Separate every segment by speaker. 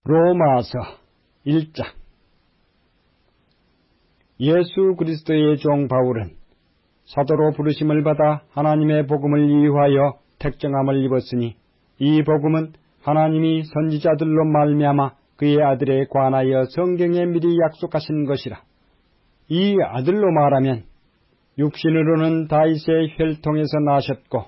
Speaker 1: 로마서 1장. 예수 그리스도의 종 바울은 사도로 부르심을 받아 하나님의 복음을 이유하여 택정함을 입었으니 이 복음은 하나님이 선지자들로 말미암아 그의 아들에 관하여 성경에 미리 약속하신 것이라. 이 아들로 말하면 육신으로는 다윗의 혈통에서 나셨고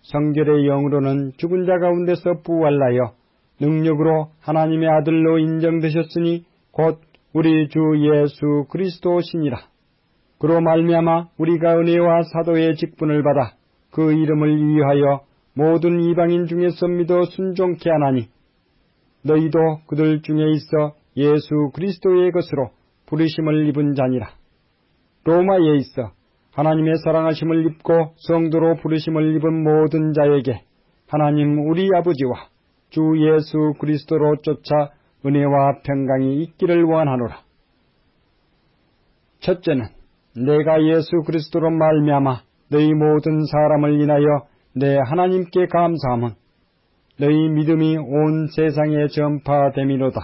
Speaker 1: 성결의 영으로는 죽은 자 가운데서 부활하여 능력으로 하나님의 아들로 인정되셨으니 곧 우리 주 예수 그리스도시니라. 그로 말미암아 우리가 은혜와 사도의 직분을 받아 그 이름을 위하여 모든 이방인 중에서 믿어 순종케 하나니 너희도 그들 중에 있어 예수 그리스도의 것으로 부르심을 입은 자니라. 로마에 있어 하나님의 사랑하심을 입고 성도로 부르심을 입은 모든 자에게 하나님 우리 아버지와 주 예수 그리스도로 쫓아 은혜와 평강이 있기를 원하노라. 첫째는 내가 예수 그리스도로 말미암아 너희 모든 사람을 인하여 내 하나님께 감사함은 너희 믿음이 온 세상에 전파됨이로다.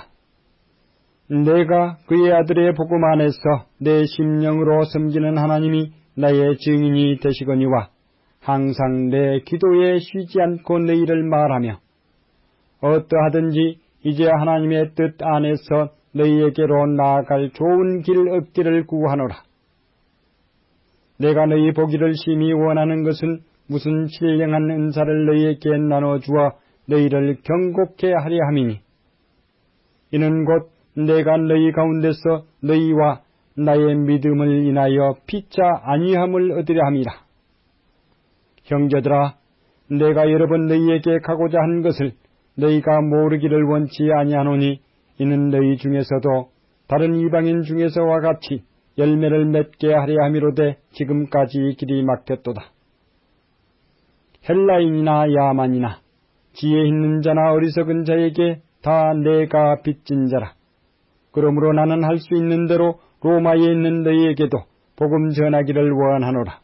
Speaker 1: 내가 그의 아들의 복음 안에서 내 심령으로 섬기는 하나님이 나의 증인이 되시거니와 항상 내 기도에 쉬지 않고 너희를 말하며 어떠하든지 이제 하나님의 뜻 안에서 너희에게로 나아갈 좋은 길 얻기를 구하노라. 내가 너희 보기를 심히 원하는 것은 무슨 신령한 은사를 너희에게 나눠주어 너희를 경고케 하려 함이니 이는 곧 내가 너희 가운데서 너희와 나의 믿음을 인하여 피차 안위함을 얻으려 함이라. 형제들아, 내가 여러 번 너희에게 가고자 한 것을 너희가 모르기를 원치 아니하노니 이는 너희 중에서도 다른 이방인 중에서와 같이 열매를 맺게 하려 함이로되 지금까지 길이 막혔도다. 헬라인이나 야만이나 지혜 있는 자나 어리석은 자에게 다 내가 빚진 자라. 그러므로 나는 할 수 있는 대로 로마에 있는 너희에게도 복음 전하기를 원하노라.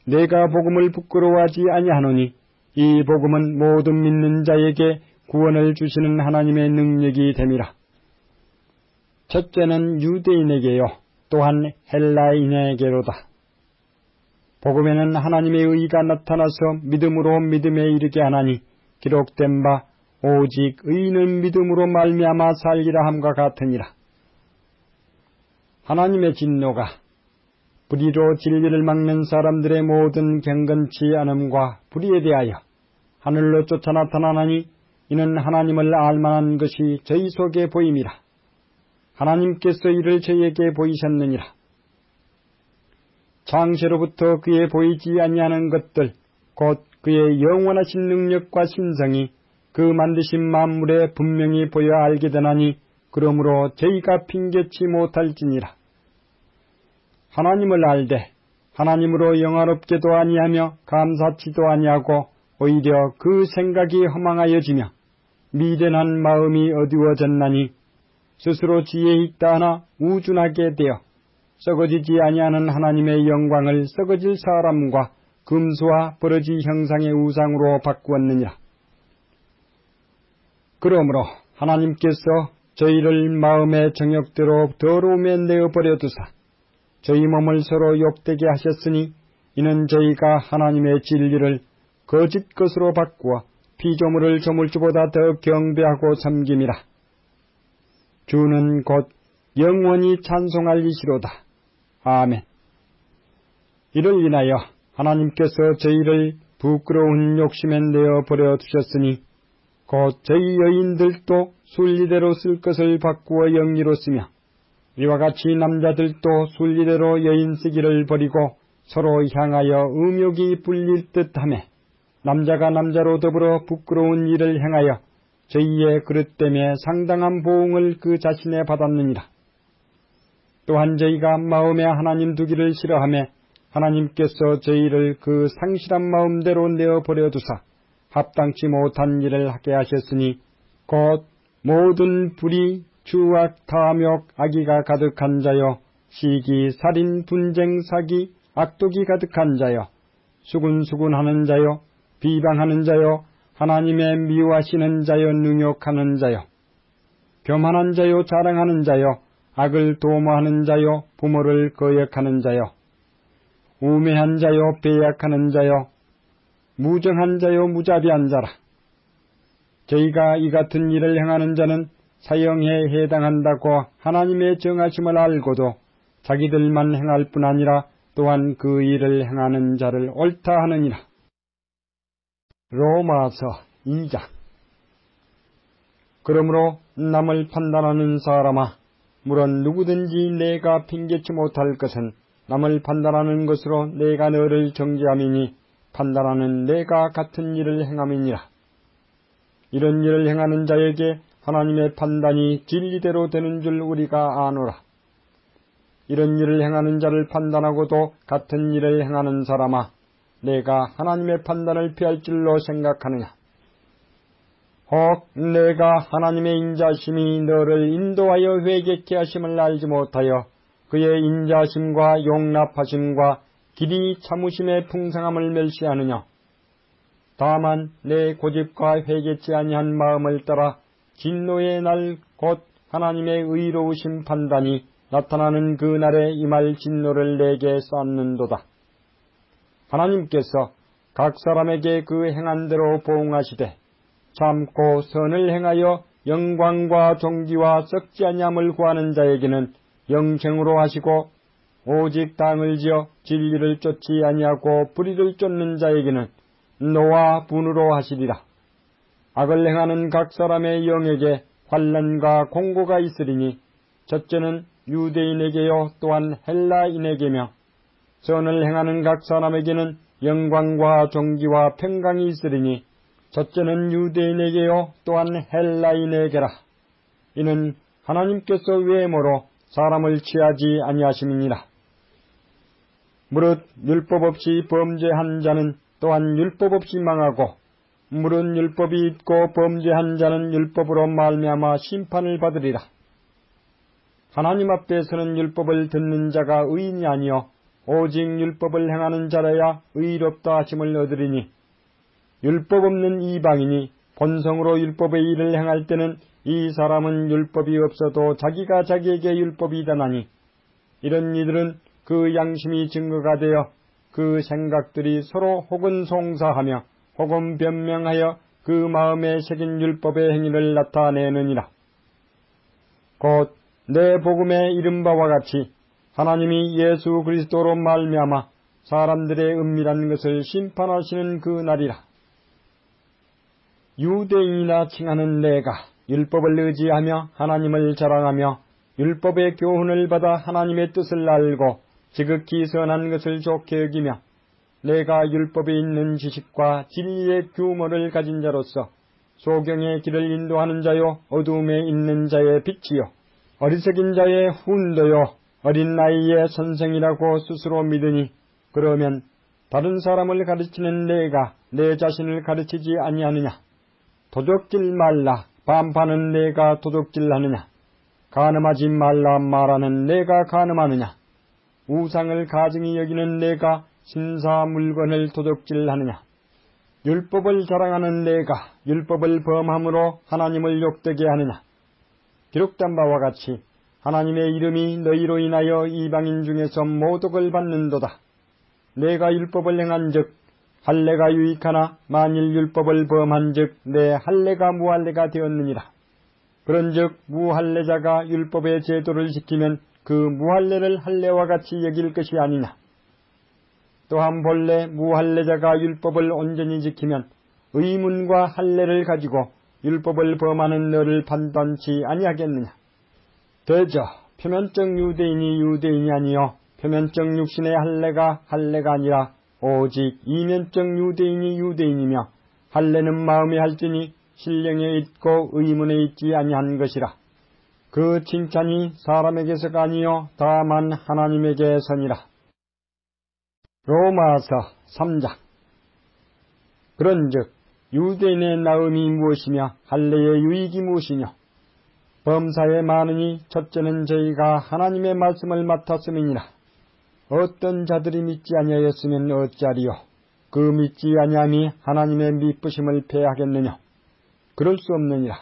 Speaker 1: 내가 복음을 부끄러워하지 아니하노니 이 복음은 모든 믿는 자에게 구원을 주시는 하나님의 능력이 됨이라. 첫째는 유대인에게요, 또한 헬라인에게로다. 복음에는 하나님의 의가 나타나서 믿음으로 믿음에 이르게 하나니 기록된 바 오직 의인은 믿음으로 말미암아 살리라 함과 같으니라. 하나님의 진노가 불의로 진리를 막는 사람들의 모든 경건치 않음과 불의에 대하여 하늘로 쫓아 나타나니 이는 하나님을 알만한 것이 저희 속에 보임이라. 하나님께서 이를 저희에게 보이셨느니라. 창세로부터 그의 보이지 아니하는 것들 곧 그의 영원하신 능력과 신성이 그 만드신 만물에 분명히 보여 알게 되나니 그러므로 저희가 핑계치 못할지니라. 하나님을 알되 하나님으로 영화롭게도 아니하며 감사치도 아니하고 오히려 그 생각이 허망하여지며 미련한 마음이 어두워졌나니 스스로 지혜 있다 하나 우준하게 되어 썩어지지 아니하는 하나님의 영광을 썩어질 사람과 금수와 버러지 형상의 우상으로 바꾸었느니라. 그러므로 하나님께서 저희를 마음의 정욕대로 더러움에 내어버려 두사 저희 몸을 서로 욕되게 하셨으니 이는 저희가 하나님의 진리를 거짓 것으로 바꾸어 피조물을 조물주보다 더 경배하고 섬김이라. 주는 곧 영원히 찬송할 이시로다. 아멘. 이를 인하여 하나님께서 저희를 부끄러운 욕심에 내어버려 두셨으니 곧 저희 여인들도 순리대로 쓸 것을 바꾸어 영리로 쓰며 이와 같이 남자들도 순리대로 여인 쓰기를 버리고 서로 향하여 음욕이 불릴 듯하며 남자가 남자로 더불어 부끄러운 일을 행하여 저희의 그릇 때문에 상당한 보응을 그 자신에 받았느니라. 또한 저희가 마음에 하나님 두기를 싫어하며 하나님께서 저희를 그 상실한 마음대로 내어버려 두사 합당치 못한 일을 하게 하셨으니 곧 모든 불의, 추악, 탐욕, 악의가 가득한 자여 시기, 살인, 분쟁, 사기, 악독이 가득한 자여 수군수군하는 자여 비방하는 자여 하나님의 미워하시는 자여 능욕하는 자여 교만한 자여 자랑하는 자여 악을 도모하는 자여 부모를 거역하는 자여 우매한 자여 배약하는 자여 무정한 자여 무자비한 자라. 저희가 이 같은 일을 행하는 자는 사형에 해당한다고 하나님의 정하심을 알고도 자기들만 행할 뿐 아니라 또한 그 일을 행하는 자를 옳다 하느니라. 로마서 2장. 그러므로 남을 판단하는 사람아, 물론 누구든지 내가 핑계치 못할 것은 남을 판단하는 것으로 내가 너를 정죄함이니 판단하는 내가 같은 일을 행함이니라. 이런 일을 행하는 자에게 하나님의 판단이 진리대로 되는 줄 우리가 아노라. 이런 일을 행하는 자를 판단하고도 같은 일을 행하는 사람아, 내가 하나님의 판단을 피할 줄로 생각하느냐? 혹 내가 하나님의 인자심이 너를 인도하여 회개케 하심을 알지 못하여 그의 인자심과 용납하심과 길이 참으심의 풍성함을 멸시하느냐? 다만 내 고집과 회개치 아니한 마음을 따라 진노의 날 곧 하나님의 의로우신 판단이 나타나는 그 날에 임할 진노를 내게 쌓는도다. 하나님께서 각 사람에게 그 행한 대로 보응하시되 참고 선을 행하여 영광과 존귀와 썩지 아니함을 구하는 자에게는 영생으로 하시고 오직 당을 지어 진리를 쫓지 아니하고 불의를 쫓는 자에게는 노와 분으로 하시리라. 악을 행하는 각 사람의 영에게 환난과 공고가 있으리니 첫째는 유대인에게요 또한 헬라인에게며 선을 행하는 각 사람에게는 영광과 존귀와 평강이 있으리니 첫째는 유대인에게요 또한 헬라인에게라. 이는 하나님께서 외모로 사람을 취하지 아니하심이니라. 무릇 율법 없이 범죄한 자는 또한 율법 없이 망하고 무릇 율법이 있고 범죄한 자는 율법으로 말미암아 심판을 받으리라. 하나님 앞에서는 율법을 듣는 자가 의인이 아니요 오직 율법을 행하는 자라야 의롭다 하심을 얻으리니 율법 없는 이방인이 본성으로 율법의 일을 행할 때는 이 사람은 율법이 없어도 자기가 자기에게 율법이다 나니 이런 이들은 그 양심이 증거가 되어 그 생각들이 서로 혹은 송사하며 혹은 변명하여 그 마음에 새긴 율법의 행위를 나타내느니라. 곧 내 복음에 이른 바와 같이 하나님이 예수 그리스도로 말미암아 사람들의 은밀한 것을 심판하시는 그 날이라. 유대인이나 칭하는 내가 율법을 의지하며 하나님을 자랑하며 율법의 교훈을 받아 하나님의 뜻을 알고 지극히 선한 것을 좋게 여기며 내가 율법에 있는 지식과 진리의 규모를 가진 자로서 소경의 길을 인도하는 자요 어두움에 있는 자의 빛이요 어리석인 자의 훈도요 어린 나이의 선생이라고 스스로 믿으니 그러면 다른 사람을 가르치는 내가 내 자신을 가르치지 아니하느냐? 도적질 말라 반파는 내가 도적질하느냐? 간음하지 말라 말하는 내가 간음하느냐? 우상을 가증히 여기는 내가 신사 물건을 도적질하느냐? 율법을 자랑하는 내가 율법을 범함으로 하나님을 욕되게 하느냐? 기록된 바와 같이 하나님의 이름이 너희로 인하여 이방인 중에서 모독을 받는도다. 내가 율법을 행한즉 할례가 유익하나 만일 율법을 범한즉 내 할례가 무할례가 되었느니라. 그런즉 무할례자가 율법의 제도를 지키면 그 무할례를 할례와 같이 여길 것이 아니냐. 또한 본래 무할례자가 율법을 온전히 지키면 의문과 할례를 가지고 율법을 범하는 너를 판단치 아니하겠느냐. 대저 표면적 유대인이 유대인이 아니요 표면적 육신의 할례가 할례가 아니라 오직 이면적 유대인이 유대인이며 할례는 마음에 할지니 신령에 있고 의문에 있지 아니한 것이라. 그 칭찬이 사람에게서가 아니요 다만 하나님에게서니라. 로마서 3장. 그런즉 유대인의 나음이 무엇이며 할례의 유익이 무엇이뇨? 범사에 많으니 첫째는 저희가 하나님의 말씀을 맡았음이니라. 어떤 자들이 믿지 아니하였으면 어찌하리요? 그 믿지 아니함이 하나님의 미쁘심을 패하겠느냐? 그럴 수 없느니라.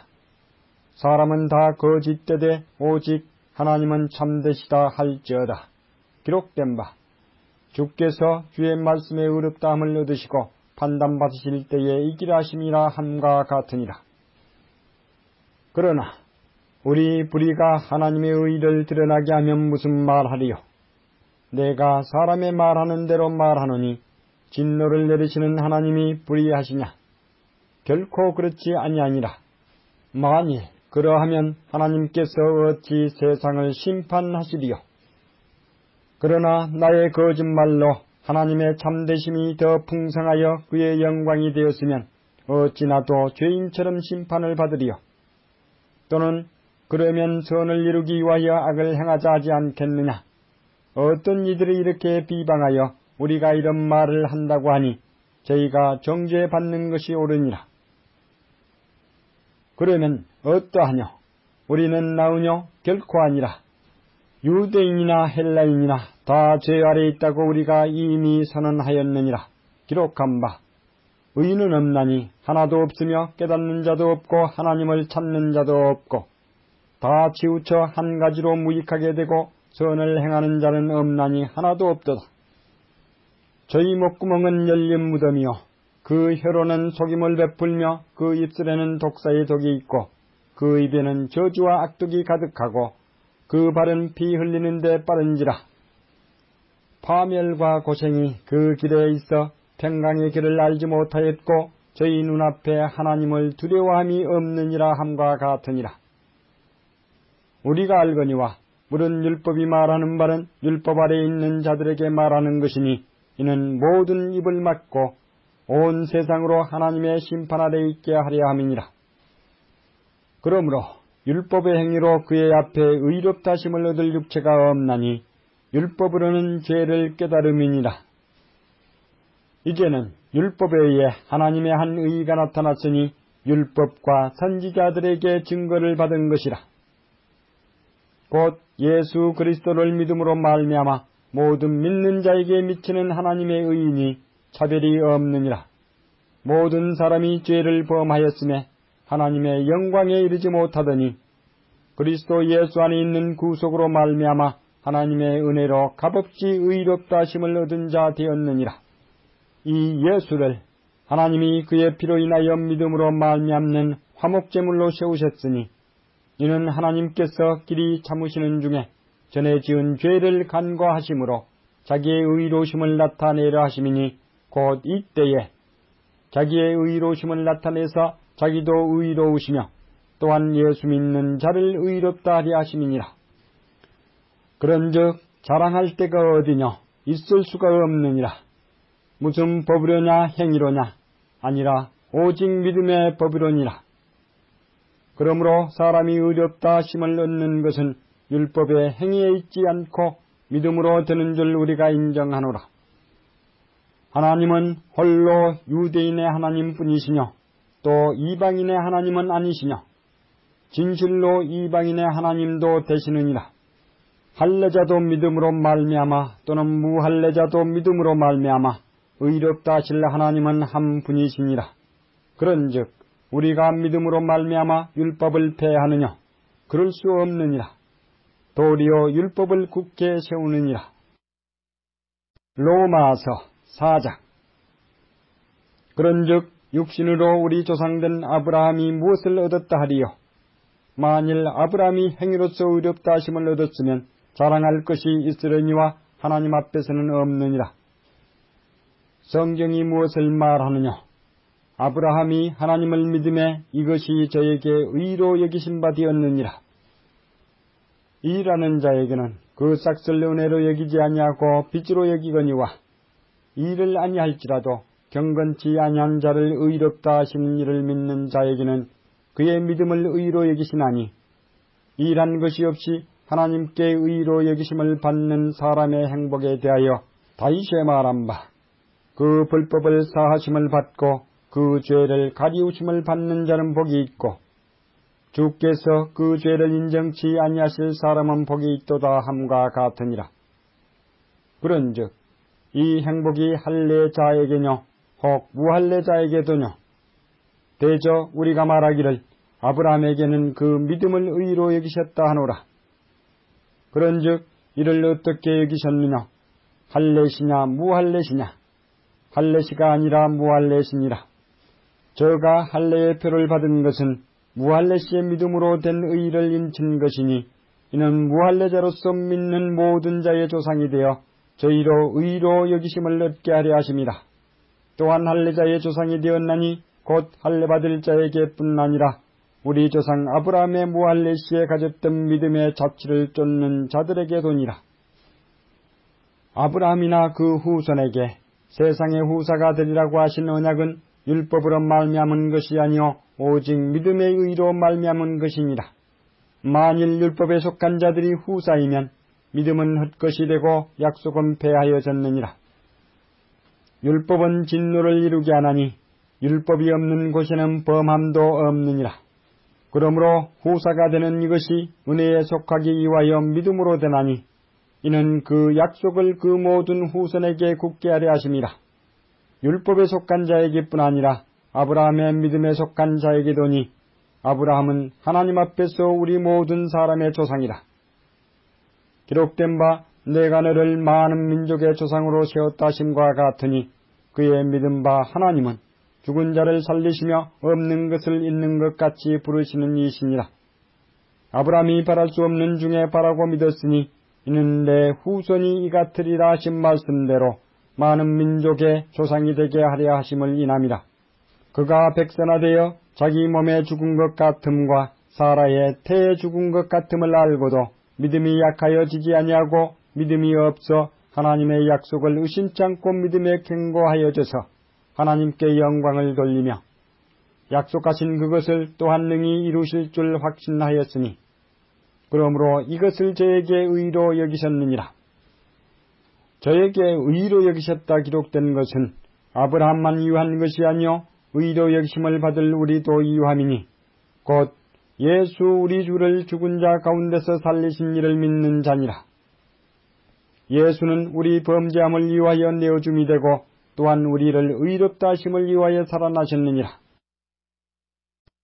Speaker 1: 사람은 다 거짓되되 오직 하나님은 참되시다 할지어다. 기록된 바 주께서 주의 말씀에 의롭다함을 얻으시고 판단받으실 때에 이기라 하심이라 함과 같으니라. 그러나 우리 불의가 하나님의 의를 드러나게 하면 무슨 말하리요? 내가 사람의 말하는 대로 말하노니 진노를 내리시는 하나님이 불의하시냐? 결코 그렇지 아니하니라. 만일 그러하면 하나님께서 어찌 세상을 심판하시리요? 그러나 나의 거짓말로 하나님의 참되심이 더 풍성하여 그의 영광이 되었으면 어찌 나도 죄인처럼 심판을 받으리요? 또는 그러면 선을 이루기 위하여 악을 행하자 하지 않겠느냐? 어떤 이들이 이렇게 비방하여 우리가 이런 말을 한다고 하니 저희가 정죄받는 것이 옳으니라. 그러면 어떠하뇨? 우리는 나으뇨? 결코 아니라. 유대인이나 헬라인이나 다 죄 아래 있다고 우리가 이미 선언하였느니라. 기록한 바 의인은 없나니 하나도 없으며 깨닫는 자도 없고 하나님을 찾는 자도 없고 다 치우쳐 한 가지로 무익하게 되고 선을 행하는 자는 없나니 하나도 없도다. 저희 목구멍은 열린 무덤이요 그 혀로는 속임을 베풀며 그 입술에는 독사의 독이 있고 그 입에는 저주와 악독이 가득하고 그 발은 피 흘리는 데 빠른지라. 파멸과 고생이 그 길에 있어 평강의 길을 알지 못하였고 저희 눈앞에 하나님을 두려워함이 없느니라 함과 같으니라. 우리가 알거니와 물은 율법이 말하는 바는 율법 아래 있는 자들에게 말하는 것이니 이는 모든 입을 막고 온 세상으로 하나님의 심판 아래 있게 하려 함이니라. 그러므로 율법의 행위로 그의 앞에 의롭다 하심을 얻을 육체가 없나니 율법으로는 죄를 깨달음이니라. 이제는 율법에 의해 하나님의 한 의가 나타났으니 율법과 선지자들에게 증거를 받은 것이라. 곧 예수 그리스도를 믿음으로 말미암아 모든 믿는 자에게 미치는 하나님의 의인이 차별이 없느니라. 모든 사람이 죄를 범하였음에 하나님의 영광에 이르지 못하더니 그리스도 예수 안에 있는 구속으로 말미암아 하나님의 은혜로 값없이 의롭다 하심을 얻은 자 되었느니라. 이 예수를 하나님이 그의 피로 인하여 믿음으로 말미암는 화목제물로 세우셨으니 이는 하나님께서 길이 참으시는 중에 전에 지은 죄를 간과하심으로 자기의 의로우심을 나타내려 하심이니 곧 이때에 자기의 의로우심을 나타내서 자기도 의로우시며 또한 예수 믿는 자를 의롭다 하려 하심이니라. 그런즉 자랑할 데가 어디냐? 있을 수가 없느니라. 무슨 법이로냐 행위로냐? 아니라 오직 믿음의 법이로니라. 그러므로 사람이 의롭다 하심을 얻는 것은 율법의 행위에 있지 않고 믿음으로 되는 줄 우리가 인정하노라. 하나님은 홀로 유대인의 하나님뿐이시뇨 또 이방인의 하나님은 아니시뇨 진실로 이방인의 하나님도 되시느니라. 할례자도 믿음으로 말미암아 또는 무할례자도 믿음으로 말미암아 의롭다 하실 하나님은 한 분이시니라. 그런즉 우리가 믿음으로 말미암아 율법을 폐하느냐? 그럴 수 없느니라. 도리어 율법을 굳게 세우느니라. 로마서 4장. 그런즉 육신으로 우리 조상된 아브라함이 무엇을 얻었다 하리요? 만일 아브라함이 행위로서 의롭다 하심을 얻었으면 자랑할 것이 있으려니와 하나님 앞에서는 없느니라. 성경이 무엇을 말하느냐? 아브라함이 하나님을 믿음에 이것이 저에게 의로 여기신 바 되었느니라. 일하는 자에게는 그 싹을 은혜로 여기지 아니하고 빚으로 여기거니와 일을 아니할지라도 경건치 아니한 자를 의롭다 하시는 이를 믿는 자에게는 그의 믿음을 의로 여기시나니 일한 것이 없이 하나님께 의로 여기심을 받는 사람의 행복에 대하여 다윗이 말한 바 그 불법을 사하심을 받고 그 죄를 가리우심을 받는 자는 복이 있고 주께서 그 죄를 인정치 아니하실 사람은 복이 있도다 함과 같으니라. 그런즉 이 행복이 할례자에게뇨 혹 무할례자에게도뇨. 대저 우리가 말하기를 아브라함에게는 그 믿음을 의로 여기셨다 하노라. 그런즉 이를 어떻게 여기셨느냐? 할례시냐 무할례시냐? 할례시가 아니라 무할례시니라. 저가 할례의 표를 받은 것은 무할례시의 믿음으로 된 의를 인친 것이니 이는 무할례자로서 믿는 모든 자의 조상이 되어 저희로 의로 여기심을 얻게 하려 하심이라. 또한 할례자의 조상이 되었나니 곧 할례받을 자에게뿐 아니라 우리 조상 아브라함의 무할례시에 가졌던 믿음의 자취를 쫓는 자들에게도니라. 아브라함이나 그 후손에게 세상의 후사가 되리라고 하신 언약은 율법으로 말미암은 것이 아니요 오직 믿음의 의로 말미암은 것이니라. 만일 율법에 속한 자들이 후사이면 믿음은 헛것이 되고 약속은 패하여졌느니라. 율법은 진노를 이루게 하나니 율법이 없는 곳에는 범함도 없느니라. 그러므로 후사가 되는 이것이 은혜에 속하기 위하여 믿음으로 되나니 이는 그 약속을 그 모든 후손에게 굳게 하려 하심이라. 율법에 속한 자에게뿐 아니라 아브라함의 믿음에 속한 자에게도니 아브라함은 하나님 앞에서 우리 모든 사람의 조상이라. 기록된 바 내가 너를 많은 민족의 조상으로 세웠다 하심과 같으니 그의 믿은 바 하나님은 죽은 자를 살리시며 없는 것을 있는 것 같이 부르시는 이시니라. 아브라함이 바랄 수 없는 중에 바라고 믿었으니 이는 내 후손이 이 같으리라 하신 말씀대로 많은 민족의 조상이 되게 하려 하심을 인함이라. 그가 백선화되어 자기 몸에 죽은 것 같음과 사라의 태에 죽은 것 같음을 알고도 믿음이 약하여 지지 아니하고 믿음이 없어 하나님의 약속을 의심치 않고 믿음에 견고하여져서 하나님께 영광을 돌리며 약속하신 그것을 또한 능히 이루실 줄 확신하였으니 그러므로 이것을 저에게 의로 여기셨느니라. 저에게 의로 여기셨다 기록된 것은 아브라함만 유한 것이 아니요 의로 여기심을 받을 우리도 유함이니 곧 예수 우리 주를 죽은 자 가운데서 살리신 이를 믿는 자니라. 예수는 우리 범죄함을 위하여 내어줌이 되고 또한 우리를 의롭다 하심을 위하여 살아나셨느니라.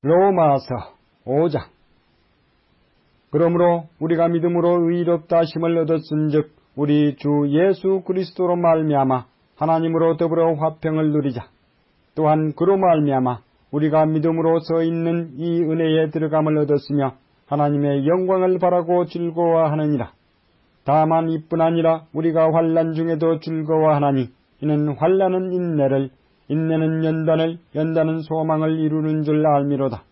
Speaker 1: 로마서 5장. 그러므로 우리가 믿음으로 의롭다 하심을 얻었은즉 우리 주 예수 그리스도로 말미암아 하나님으로 더불어 화평을 누리자. 또한 그로 말미암아 우리가 믿음으로 서 있는 이 은혜에 들어감을 얻었으며 하나님의 영광을 바라고 즐거워하느니라. 다만 이뿐 아니라 우리가 환난 중에도 즐거워하나니 이는 환난은 인내를, 인내는 연단을, 연단은 소망을 이루는 줄 알미로다.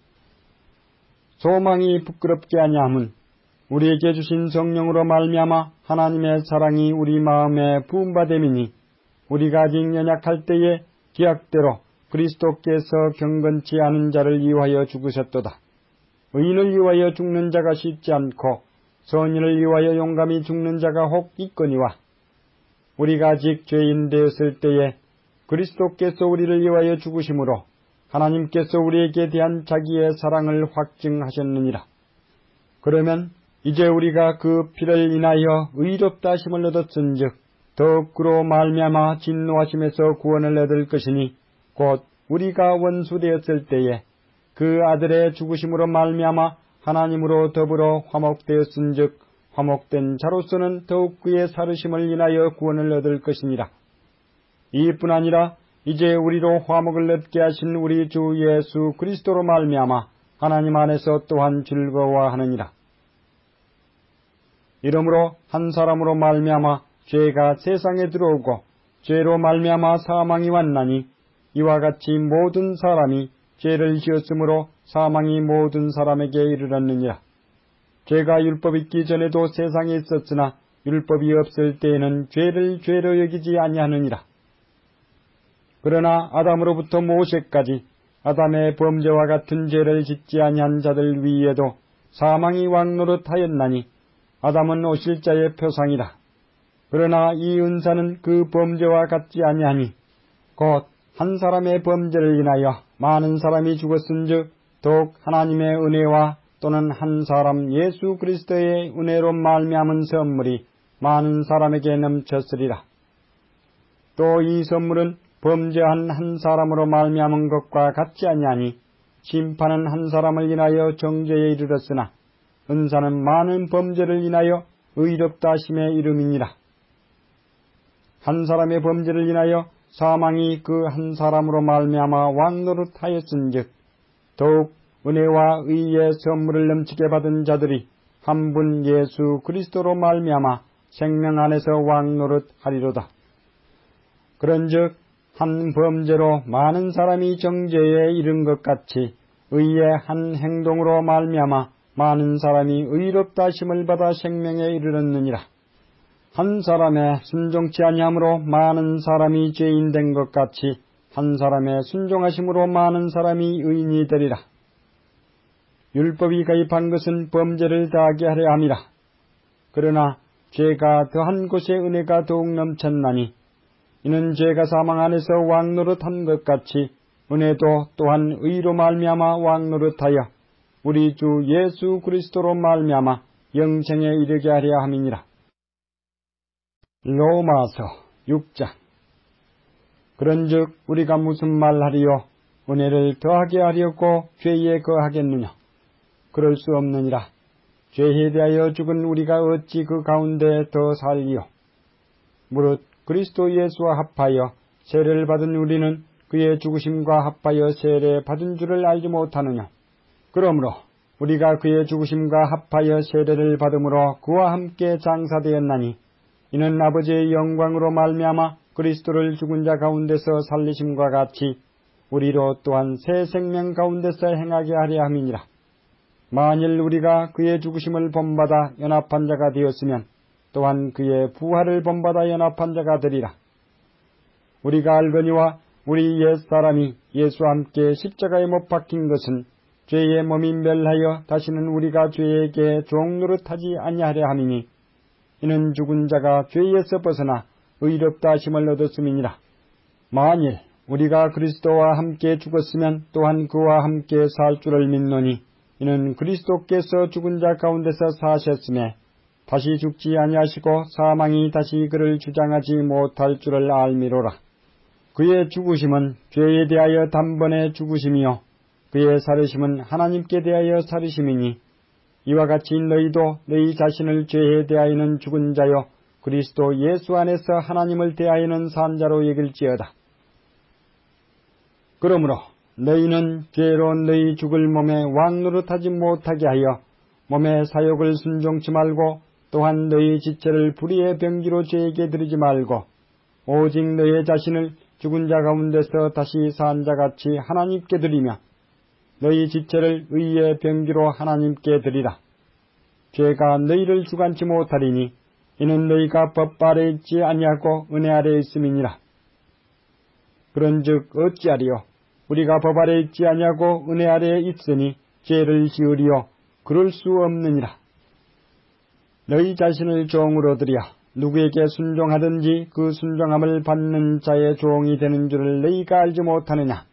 Speaker 1: 소망이 부끄럽게 아니함은 우리에게 주신 성령으로 말미암아 하나님의 사랑이 우리 마음에 부음받음이니 우리가 아직 연약할 때에 기약대로 그리스도께서 경건치 않은 자를 위하여 죽으셨도다. 의인을 위하여 죽는 자가 쉽지 않고 선인을 위하여 용감히 죽는 자가 혹 있거니와 우리가 아직 죄인 되었을 때에 그리스도께서 우리를 위하여 죽으심으로 하나님께서 우리에게 대한 자기의 사랑을 확증하셨느니라. 그러면 이제 우리가 그 피를 인하여 의롭다 하심을 얻었은즉 더욱 그로 말미암아 진노하심에서 구원을 얻을 것이니 곧 우리가 원수되었을 때에 그 아들의 죽으심으로 말미암아 하나님으로 더불어 화목되었은즉 화목된 자로서는 더욱 그의 살으심을 인하여 구원을 얻을 것이니라. 이뿐 아니라 이제 우리로 화목을 얻게 하신 우리 주 예수 그리스도로 말미암아 하나님 안에서 또한 즐거워하느니라. 이러므로 한 사람으로 말미암아 죄가 세상에 들어오고 죄로 말미암아 사망이 왔나니 이와 같이 모든 사람이 죄를 지었으므로 사망이 모든 사람에게 이르렀느니라. 죄가 율법 있기 전에도 세상에 있었으나 율법이 없을 때에는 죄를 죄로 여기지 아니하느니라. 그러나 아담으로부터 모세까지 아담의 범죄와 같은 죄를 짓지 아니한 자들 위에도 사망이 왕노릇하였나니 아담은 오실 자의 표상이라. 그러나 이 은사는 그 범죄와 같지 아니하니 곧 한 사람의 범죄를 인하여 많은 사람이 죽었은즉 더욱 하나님의 은혜와 또는 한 사람 예수 그리스도의 은혜로 말미암은 선물이 많은 사람에게 넘쳤으리라. 또 이 선물은 범죄한 한 사람으로 말미암은 것과 같지 아니하니 심판은 한 사람을 인하여 정죄에 이르렀으나 은사는 많은 범죄를 인하여 의롭다 하심에 이름이니라. 한 사람의 범죄를 인하여 사망이 그 한 사람으로 말미암아 왕노릇하였은즉 더욱 은혜와 의의 선물을 넘치게 받은 자들이 한 분 예수 그리스도로 말미암아 생명 안에서 왕노릇하리로다. 그런즉 한 범죄로 많은 사람이 정죄에 이른 것 같이 의의 한 행동으로 말미암아 많은 사람이 의롭다 하심을 받아 생명에 이르렀느니라. 한 사람의 순종치 아니함으로 많은 사람이 죄인 된 것 같이 한 사람의 순종하심으로 많은 사람이 의인이 되리라. 율법이 가입한 것은 범죄를 다하게 하려 함이라. 그러나 죄가 더한 곳에 은혜가 더욱 넘쳤나니 이는 죄가 사망 안에서 왕노릇한 것 같이 은혜도 또한 의로 말미암아 왕노릇하여 우리 주 예수 그리스도로 말미암아 영생에 이르게 하려 함이니라. 로마서 6장. 그런즉 우리가 무슨 말하리요? 은혜를 더하게 하려고 죄에 거하겠느냐? 그럴 수 없느니라. 죄에 대하여 죽은 우리가 어찌 그 가운데 더 살리요? 무릇 그리스도 예수와 합하여 세례를 받은 우리는 그의 죽으심과 합하여 세례 받은 줄을 알지 못하느냐? 그러므로 우리가 그의 죽으심과 합하여 세례를 받음으로 그와 함께 장사되었나니 이는 아버지의 영광으로 말미암아 그리스도를 죽은 자 가운데서 살리심과 같이 우리로 또한 새 생명 가운데서 행하게 하려 함이니라. 만일 우리가 그의 죽으심을 본받아 연합한 자가 되었으면 또한 그의 부활을 본받아 연합한 자가 되리라. 우리가 알거니와 우리 옛사람이 예수와 함께 십자가에 못 박힌 것은 죄의 몸이 멸하여 다시는 우리가 죄에게 종노릇하지 아니하려 함이니 이는 죽은 자가 죄에서 벗어나 의롭다 하심을 얻었음이니라. 만일 우리가 그리스도와 함께 죽었으면 또한 그와 함께 살 줄을 믿노니 이는 그리스도께서 죽은 자 가운데서 사셨음에 다시 죽지 아니하시고 사망이 다시 그를 주장하지 못할 줄을 알미로라. 그의 죽으심은 죄에 대하여 단번에 죽으심이요 그의 살으심은 하나님께 대하여 살으심이니 이와 같이 너희도 너희 자신을 죄에 대하여는 죽은 자요 그리스도 예수 안에서 하나님을 대하여는 산 자로 여길지어다. 그러므로 너희는 죄로 너희 죽을 몸에 왕노릇하지 못하게 하여 몸의 사욕을 순종치 말고 또한 너희 지체를 불의의 병기로 죄에게 드리지 말고 오직 너희 자신을 죽은 자 가운데서 다시 산 자같이 하나님께 드리며 너희 지체를 의의 병기로 하나님께 드리라. 죄가 너희를 주관치 못하리니 이는 너희가 법 아래 있지 아니하고 은혜 아래 있음이니라. 그런즉 어찌하리요? 우리가 법 아래 있지 아니하고 은혜 아래에 있으니 죄를 지으리요? 그럴 수 없느니라. 너희 자신을 종으로 드려 누구에게 순종하든지 그 순종함을 받는 자의 종이 되는 줄을 너희가 알지 못하느냐?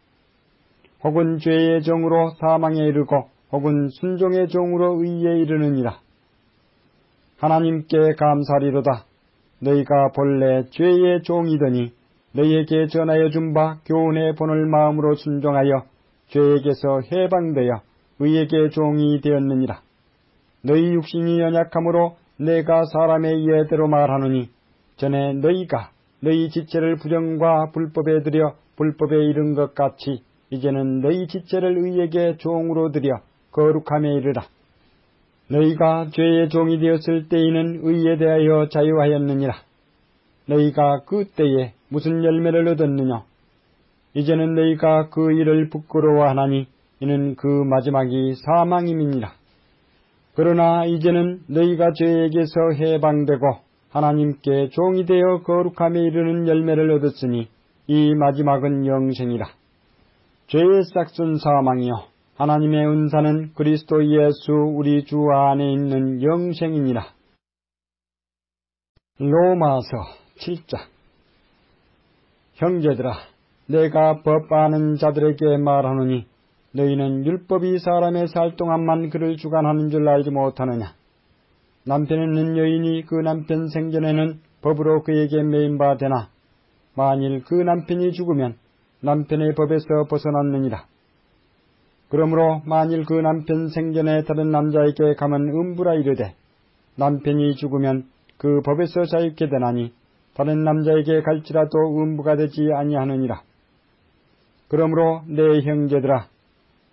Speaker 1: 혹은 죄의 종으로 사망에 이르고 혹은 순종의 종으로 의에 이르느니라. 하나님께 감사리로다. 너희가 본래 죄의 종이더니 너희에게 전하여 준 바 교훈의 본을 마음으로 순종하여 죄에게서 해방되어 의에게 종이 되었느니라. 너희 육신이 연약함으로 내가 사람의 예대로 말하노니 전에 너희가 너희 지체를 부정과 불법에 들여 불법에 이른 것 같이 이제는 너희 지체를 의에게 종으로 들여 거룩함에 이르라. 너희가 죄의 종이 되었을 때에는 의에 대하여 자유하였느니라. 너희가 그 때에 무슨 열매를 얻었느냐? 이제는 너희가 그 일을 부끄러워하나니 이는 그 마지막이 사망임이니라. 그러나 이제는 너희가 죄에게서 해방되고 하나님께 종이 되어 거룩함에 이르는 열매를 얻었으니 이 마지막은 영생이라. 죄의 싹은 사망이요 하나님의 은사는 그리스도 예수 우리 주 안에 있는 영생이니라. 로마서 7장. 형제들아, 내가 법 아는 자들에게 말하노니 너희는 율법이 사람의 살 동안만 그를 주관하는 줄 알지 못하느냐? 남편 있는 여인이 그 남편 생전에는 법으로 그에게 매인 바 되나 만일 그 남편이 죽으면 남편의 법에서 벗어났느니라. 그러므로 만일 그 남편 생전에 다른 남자에게 가면 음부라 이르되 남편이 죽으면 그 법에서 자유케 되나니 다른 남자에게 갈지라도 음부가 되지 아니하느니라. 그러므로 내 형제들아,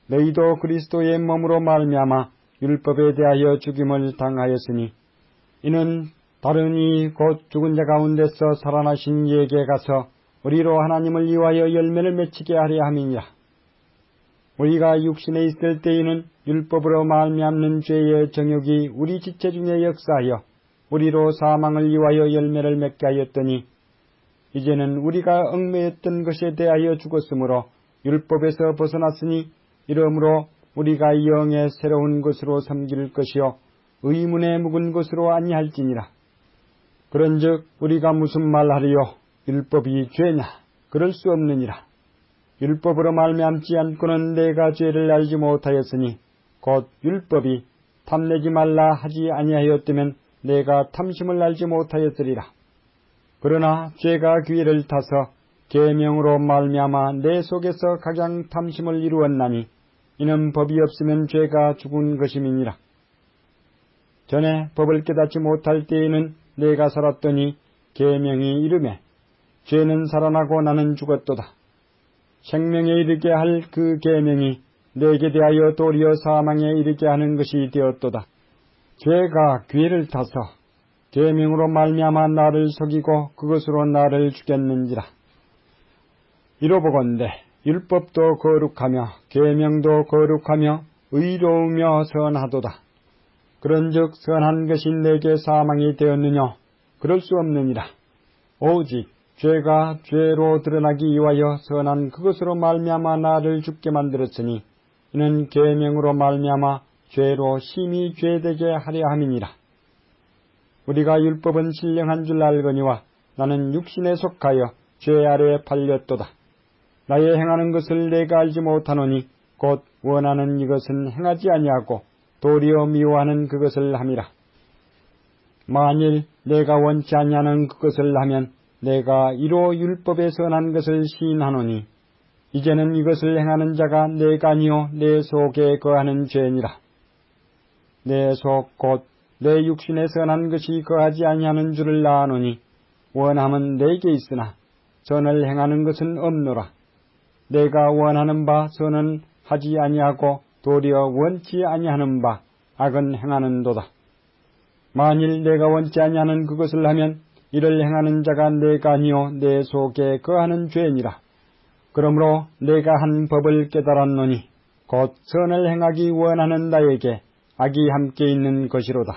Speaker 1: 너희도 그리스도의 몸으로 말미암아 율법에 대하여 죽임을 당하였으니 이는 다른 이 곧 죽은 자 가운데서 살아나신 이에게 가서 우리로 하나님을 위하여 열매를 맺히게 하려 함이니라. 우리가 육신에 있을 때에는 율법으로 말미암는 죄의 정욕이 우리 지체 중에 역사하여 우리로 사망을 위하여 열매를 맺게 하였더니 이제는 우리가 얽매였던 것에 대하여 죽었으므로 율법에서 벗어났으니 이러므로 우리가 영의 새로운 것으로 섬길 것이요 의문에 묵은 것으로 아니할지니라. 그런즉 우리가 무슨 말하리요? 율법이 죄냐? 그럴 수 없느니라. 율법으로 말미암지 않고는 내가 죄를 알지 못하였으니 곧 율법이 탐내지 말라 하지 아니하였다면 내가 탐심을 알지 못하였으리라. 그러나 죄가 기회를 타서 계명으로 말미암아 내 속에서 각양 탐심을 이루었나니 이는 법이 없으면 죄가 죽은 것임이니라. 전에 법을 깨닫지 못할 때에는 내가 살았더니 계명이 이르매 죄는 살아나고 나는 죽었도다. 생명에 이르게 할 그 계명이 내게 대하여 도리어 사망에 이르게 하는 것이 되었도다. 죄가 기회를 타서 계명으로 말미암아 나를 속이고 그것으로 나를 죽였는지라. 이로보건대 율법도 거룩하며 계명도 거룩하며 의로우며 선하도다. 그런즉 선한 것이 내게 사망이 되었느냐? 그럴 수 없느니라. 오직 죄가 죄로 드러나기 위하여 선한 그것으로 말미암아 나를 죽게 만들었으니 이는 계명으로 말미암아 죄로 심히 죄되게 하려 함이니라. 우리가 율법은 신령한 줄 알거니와 나는 육신에 속하여 죄 아래에 팔렸도다. 나의 행하는 것을 내가 알지 못하노니 곧 원하는 이것은 행하지 아니하고 도리어 미워하는 그것을 함이라. 만일 내가 원치 아니하는 그것을 하면 내가 이로 율법에 선한 것을 시인하노니 이제는 이것을 행하는 자가 내가 아니요 내 속에 거하는 죄니라. 내 속 곧 내 육신에 선한 것이 거하지 아니하는 줄을 아노니 원함은 내게 있으나 선을 행하는 것은 없노라. 내가 원하는 바 선은 하지 아니하고 도리어 원치 아니하는 바 악은 행하는도다. 만일 내가 원치 아니하는 그것을 하면 이를 행하는 자가 내가 아니요 내 속에 거하는 죄니라. 그러므로 내가 한 법을 깨달았노니 곧 선을 행하기 원하는 나에게 악이 함께 있는 것이로다.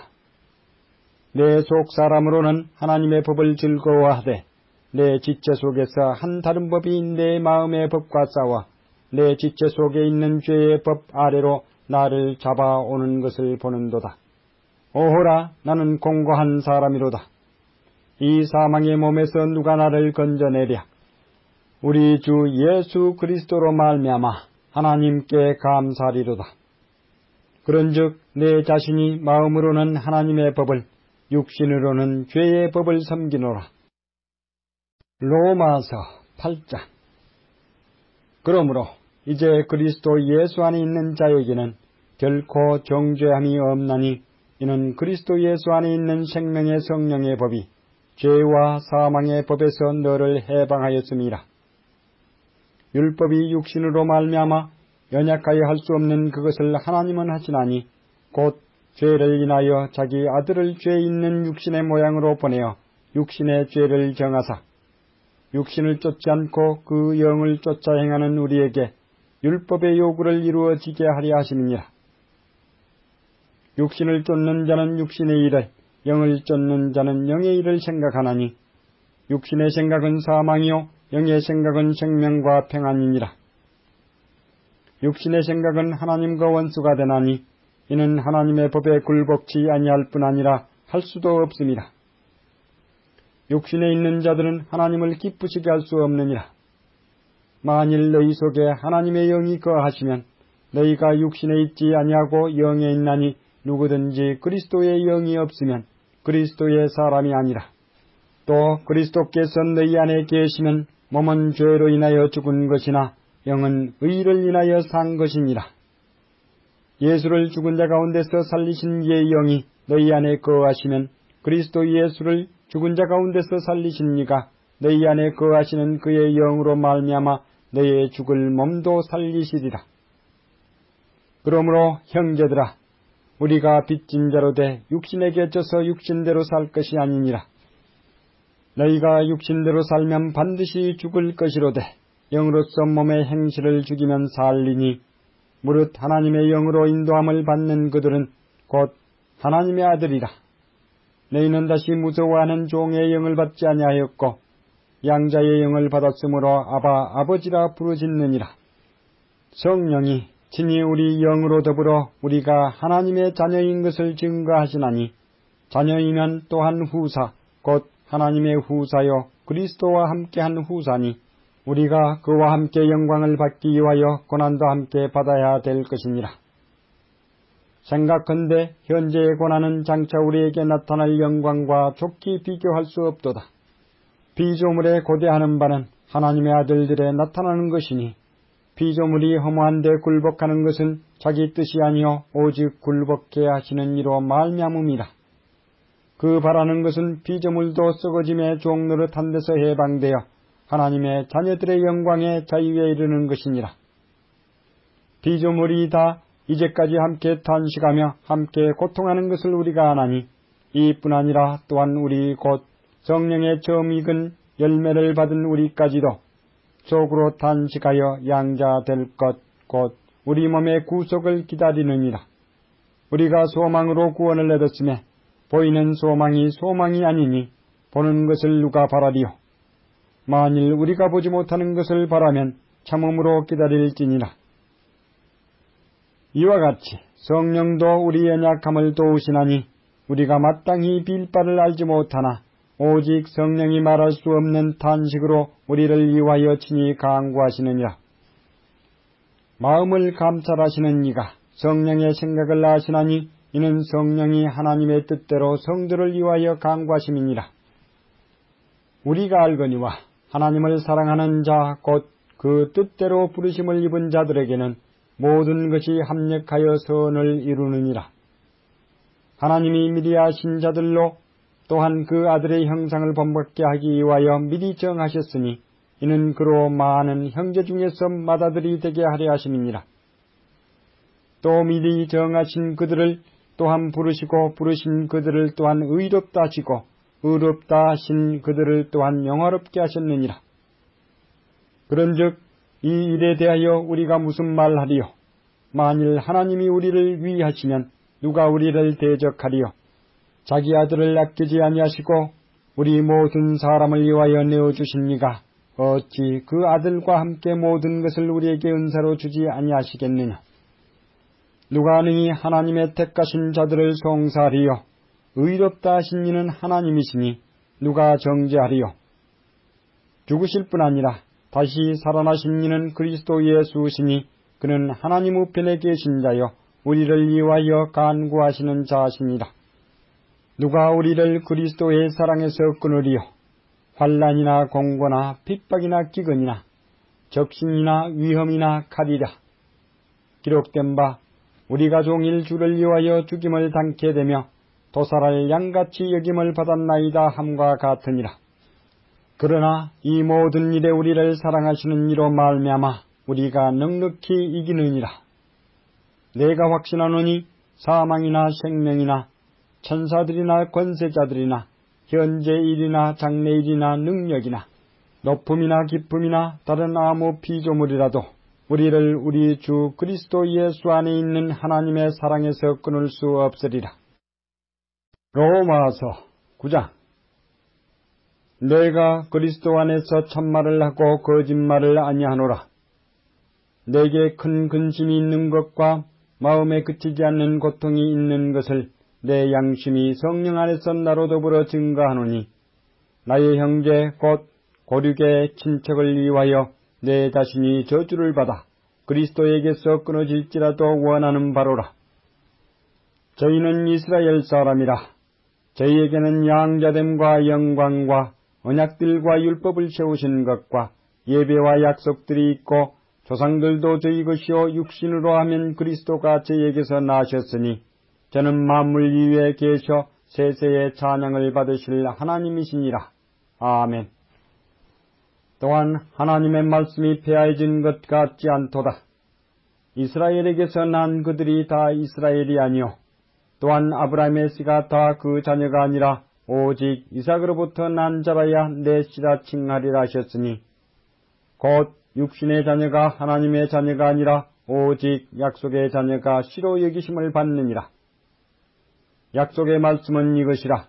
Speaker 1: 내 속 사람으로는 하나님의 법을 즐거워하되 내 지체 속에서 한 다른 법이 내 마음의 법과 싸워 내 지체 속에 있는 죄의 법 아래로 나를 잡아오는 것을 보는도다. 오호라, 나는 공고한 사람이로다. 이 사망의 몸에서 누가 나를 건져내랴. 우리 주 예수 그리스도로 말미암아 하나님께 감사리로다. 그런즉 내 자신이 마음으로는 하나님의 법을 육신으로는 죄의 법을 섬기노라. 로마서 8장. 그러므로 이제 그리스도 예수 안에 있는 자에게는 결코 정죄함이 없나니 이는 그리스도 예수 안에 있는 생명의 성령의 법이 죄와 사망의 법에서 너를 해방하였음이라. 율법이 육신으로 말미암아 연약하여 할 수 없는 그것을 하나님은 하시나니 곧 죄를 인하여 자기 아들을 죄 있는 육신의 모양으로 보내어 육신의 죄를 정하사 육신을 쫓지 않고 그 영을 쫓아 행하는 우리에게 율법의 요구를 이루어지게 하려 하심이니라. 육신을 쫓는 자는 육신의 일을, 영을 쫓는 자는 영의 일을 생각하나니 육신의 생각은 사망이요 영의 생각은 생명과 평안이니라. 육신의 생각은 하나님과 원수가 되나니 이는 하나님의 법에 굴복치 아니할 뿐 아니라 할 수도 없음이라. 육신에 있는 자들은 하나님을 기쁘시게 할 수 없느니라. 만일 너희 속에 하나님의 영이 거하시면 너희가 육신에 있지 아니하고 영에 있나니 누구든지 그리스도의 영이 없으면 그리스도의 사람이 아니라. 또 그리스도께서 너희 안에 계시면 몸은 죄로 인하여 죽은 것이나 영은 의를 인하여 산 것이니라. 예수를 죽은 자 가운데서 살리신 이의 영이 너희 안에 거하시면 그리스도 예수를 죽은 자 가운데서 살리신 이가 너희 안에 거하시는 그의 영으로 말미암아 너희의 죽을 몸도 살리시리라. 그러므로 형제들아, 우리가 빚진 자로 돼 육신에게 져서 육신대로 살 것이 아니니라. 너희가 육신대로 살면 반드시 죽을 것이로되 영으로서 몸의 행실을 죽이면 살리니 무릇 하나님의 영으로 인도함을 받는 그들은 곧 하나님의 아들이라. 너희는 다시 무서워하는 종의 영을 받지 아니하였고 양자의 영을 받았으므로 아바 아버지라 부르짖느니라. 성령이 친히 우리 영으로 더불어 우리가 하나님의 자녀인 것을 증거하시나니 자녀이면 또한 후사 곧 하나님의 후사요 그리스도와 함께한 후사니 우리가 그와 함께 영광을 받기 위하여 고난도 함께 받아야 될 것이니라. 생각컨대 현재의 고난은 장차 우리에게 나타날 영광과 좁히 비교할 수 없도다. 피조물에 고대하는 바는 하나님의 아들들에 나타나는 것이니 피조물이 허무한데 굴복하는 것은 자기 뜻이 아니요 오직 굴복해 하시는 이로 말미암음이라. 그 바라는 것은 피조물도 썩어짐의 종노릇한 데서 해방되어 하나님의 자녀들의 영광에 자유에 이르는 것이니라. 피조물이 다 이제까지 함께 탄식하며 함께 고통하는 것을 우리가 아나니 이뿐 아니라 또한 우리 곧 성령의 처음 익은 열매를 받은 우리까지도 속으로 탄식하여 양자 될 것 곧 우리 몸의 구속을 기다리느니라. 우리가 소망으로 구원을 얻었음에 보이는 소망이 소망이 아니니 보는 것을 누가 바라리요. 만일 우리가 보지 못하는 것을 바라면 참음으로 기다릴지니라. 이와 같이 성령도 우리의 연약함을 도우시나니 우리가 마땅히 빌 바를 알지 못하나 오직 성령이 말할 수 없는 탄식으로 우리를 위하여 친히 간구하시느니라. 마음을 감찰하시는 이가 성령의 생각을 아시나니 이는 성령이 하나님의 뜻대로 성도를 위하여 간구하심이니라. 우리가 알거니와 하나님을 사랑하는 자 곧 그 뜻대로 부르심을 입은 자들에게는 모든 것이 합력하여 선을 이루느니라. 하나님이 미리 아신 자들로 또한 그 아들의 형상을 본받게 하기 위하여 미리 정하셨으니 이는 그로 많은 형제 중에서 맏아들이 되게 하려 하심이니라. 또 미리 정하신 그들을 또한 부르시고 부르신 그들을 또한 의롭다 하시고 의롭다 하신 그들을 또한 영화롭게 하셨느니라. 그런즉 이 일에 대하여 우리가 무슨 말하리요? 만일 하나님이 우리를 위하시면 누가 우리를 대적하리요? 자기 아들을 아끼지 아니하시고 우리 모든 사람을 위하여 내어주십니까? 어찌 그 아들과 함께 모든 것을 우리에게 은사로 주지 아니하시겠느냐? 누가 능히 하나님의 택하신 자들을 송사하리요? 의롭다 하신 이는 하나님이시니 누가 정죄하리요? 죽으실 뿐 아니라 다시 살아나신 이는 그리스도 예수시니 그는 하나님 우편에 계신 자요 우리를 위하여 간구하시는 자시니라. 누가 우리를 그리스도의 사랑에서 끊으리요? 환난이나 공고나 핍박이나 기근이나 적신이나 위험이나 칼이라. 기록된 바 우리가 종일 주를 위하여 죽임을 당케 되며 도살할 양같이 여김을 받았나이다 함과 같으니라. 그러나 이 모든 일에 우리를 사랑하시는 이로 말미암아 우리가 넉넉히 이기느니라. 내가 확신하노니 사망이나 생명이나 천사들이나 권세자들이나 현재 일이나 장래 일이나 능력이나 높음이나 깊음이나 다른 아무 피조물이라도 우리를 우리 주 그리스도 예수 안에 있는 하나님의 사랑에서 끊을 수 없으리라. 로마서 9장. 내가 그리스도 안에서 참말을 하고 거짓말을 아니하노라. 내게 큰 근심이 있는 것과 마음에 그치지 않는 고통이 있는 것을 내 양심이 성령 안에서 나로 더불어 증거하노니 나의 형제 곧 고륙의 친척을 위하여 내 자신이 저주를 받아 그리스도에게서 끊어질지라도 원하는 바로라. 저희는 이스라엘 사람이라. 저희에게는 양자됨과 영광과 언약들과 율법을 세우신 것과 예배와 약속들이 있고 조상들도 저희 것이요 육신으로 하면 그리스도가 저에게서 나셨으니 저는 만물 위에 계셔 세세의 찬양을 받으실 하나님이시니라. 아멘. 또한 하나님의 말씀이 폐하해진 것 같지 않도다. 이스라엘에게서 난 그들이 다 이스라엘이 아니요 또한 아브라함의 씨가 다 그 자녀가 아니라 오직 이삭으로부터 난 자라야 내 씨라 칭하리라 하셨으니 곧 육신의 자녀가 하나님의 자녀가 아니라 오직 약속의 자녀가 씨로 여기심을 받느니라. 약속의 말씀은 이것이라.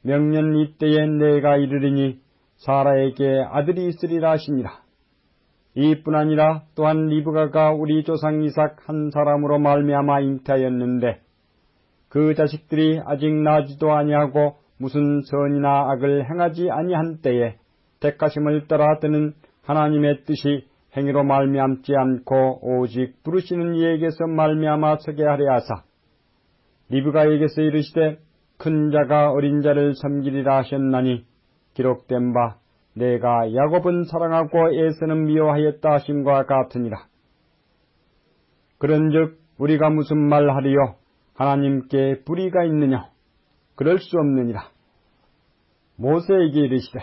Speaker 1: 명년 이때에 내가 이르리니 사라에게 아들이 있으리라 하시니라. 이뿐 아니라 또한 리브가가 우리 조상 이삭 한 사람으로 말미암아 잉태하였는데 그 자식들이 아직 나지도 아니하고 무슨 선이나 악을 행하지 아니한 때에 택하심을 따라 드는 하나님의 뜻이 행위로 말미암지 않고 오직 부르시는 이에게서 말미암아 서게 하려 하사 리브가에게서 이르시되 큰 자가 어린 자를 섬기리라 하셨나니 기록된 바 내가 야곱은 사랑하고 에서는 미워하였다 하심과 같으니라. 그런즉 우리가 무슨 말하리요? 하나님께 불의가 있느냐? 그럴 수 없느니라. 모세에게 이르시되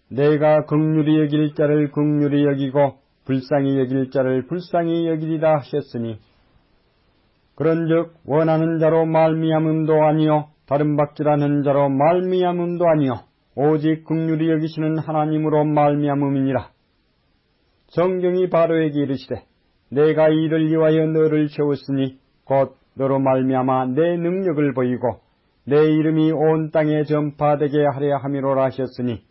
Speaker 1: 내가 긍휼히 여길 자를 긍휼히 여기고 불쌍히 여길 자를 불쌍히 여기리라 하셨으니 그런즉 원하는 자로 말미암음도 아니요 다른 박질하는 자로 말미암음도 아니요 오직 긍휼히 여기시는 하나님으로 말미암음이니라. 성경이 바로에게 이르시되 내가 이를 위하여 너를 세웠으니 곧 너로 말미암아 내 능력을 보이고 내 이름이 온 땅에 전파되게 하려 함이로라 하셨으니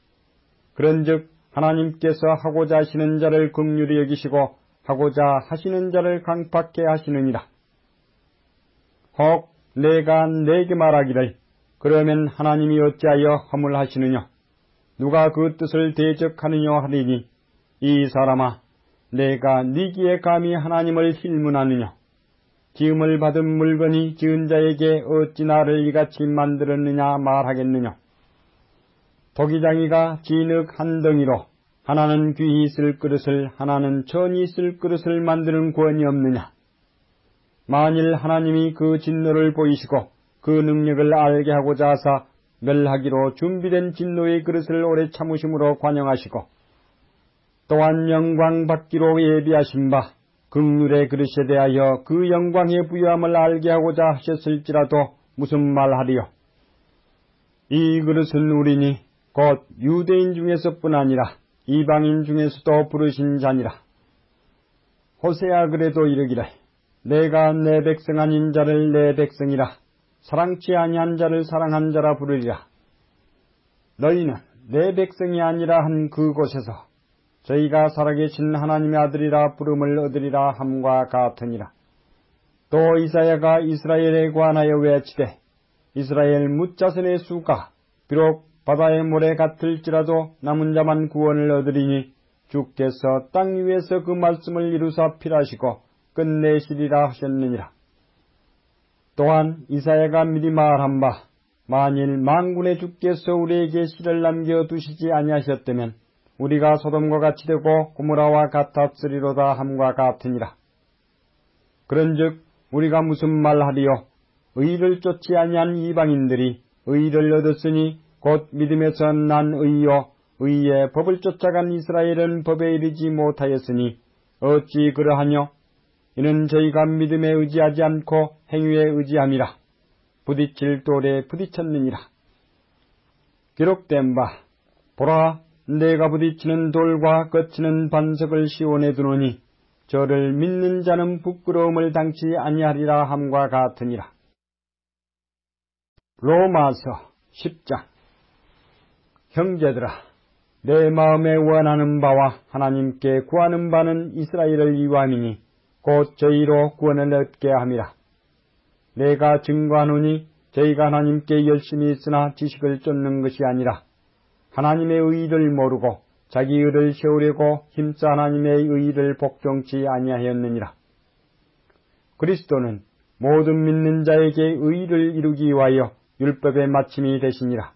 Speaker 1: 그런즉 하나님께서 하고자 하시는 자를 긍휼히 여기시고 하고자 하시는 자를 강팍해 하시느니라. 혹 내가 내게 말하기를 그러면 하나님이 어찌하여 허물하시느냐 누가 그 뜻을 대적하느냐 하리니 이 사람아 내가 네 귀에 감히 하나님을 힐문하느냐 지음을 받은 물건이 지은 자에게 어찌 나를 이같이 만들었느냐 말하겠느냐 도기장이가 진흙 한 덩이로 하나는 귀히 쓸 그릇을 하나는 천히 쓸 그릇을 만드는 권이 없느냐 만일 하나님이 그 진노를 보이시고 그 능력을 알게 하고자 하사 멸하기로 준비된 진노의 그릇을 오래 참으심으로 관영하시고 또한 영광 받기로 예비하신 바 긍휼의 그릇에 대하여 그 영광의 부유함을 알게 하고자 하셨을지라도 무슨 말하리요. 이 그릇은 우리니 곧 유대인 중에서뿐 아니라 이방인 중에서도 부르신 자니라. 호세아 그래도 이르기를 내가 내 백성 아닌 자를 내 백성이라 사랑치 아니한 자를 사랑한 자라 부르리라. 너희는 내 백성이 아니라 한 그곳에서 저희가 살아계신 하나님의 아들이라 부름을 얻으리라 함과 같으니라. 또 이사야가 이스라엘에 관하여 외치되 이스라엘 뭇자선의 수가 비록 바다의 모래 같을지라도 남은 자만 구원을 얻으리니 주께서 땅 위에서 그 말씀을 이루사 필하시고 끝내시리라 하셨느니라. 또한 이사야가 미리 말한 바 만일 만군의 주께서 우리에게 씨를 남겨두시지 아니하셨다면 우리가 소돔과 같이 되고 고모라와 같았으리로다 함과 같으니라. 그런즉 우리가 무슨 말하리요? 의를 쫓지 아니한 이방인들이 의를 얻었으니 곧 믿음에서 난 의요 의의 법을 쫓아간 이스라엘은 법에 이르지 못하였으니 어찌 그러하뇨? 이는 저희가 믿음에 의지하지 않고 행위에 의지함이라. 부딪힐 돌에 부딪혔느니라. 기록된 바 보라 내가 부딪히는 돌과 거치는 반석을 시온에 두노니 저를 믿는 자는 부끄러움을 당치 아니하리라 함과 같으니라. 로마서 10장. 형제들아 내 마음에 원하는 바와 하나님께 구하는 바는 이스라엘을 위함이니 곧 저희로 구원을 얻게 함이라. 내가 증거하노니 저희가 하나님께 열심히 있으나 지식을 쫓는 것이 아니라 하나님의 의의를 모르고 자기 의를 세우려고 힘써 하나님의 의의를 복종치 아니하였느니라. 그리스도는 모든 믿는 자에게 의의를 이루기 위하여 율법의 마침이 되시니라.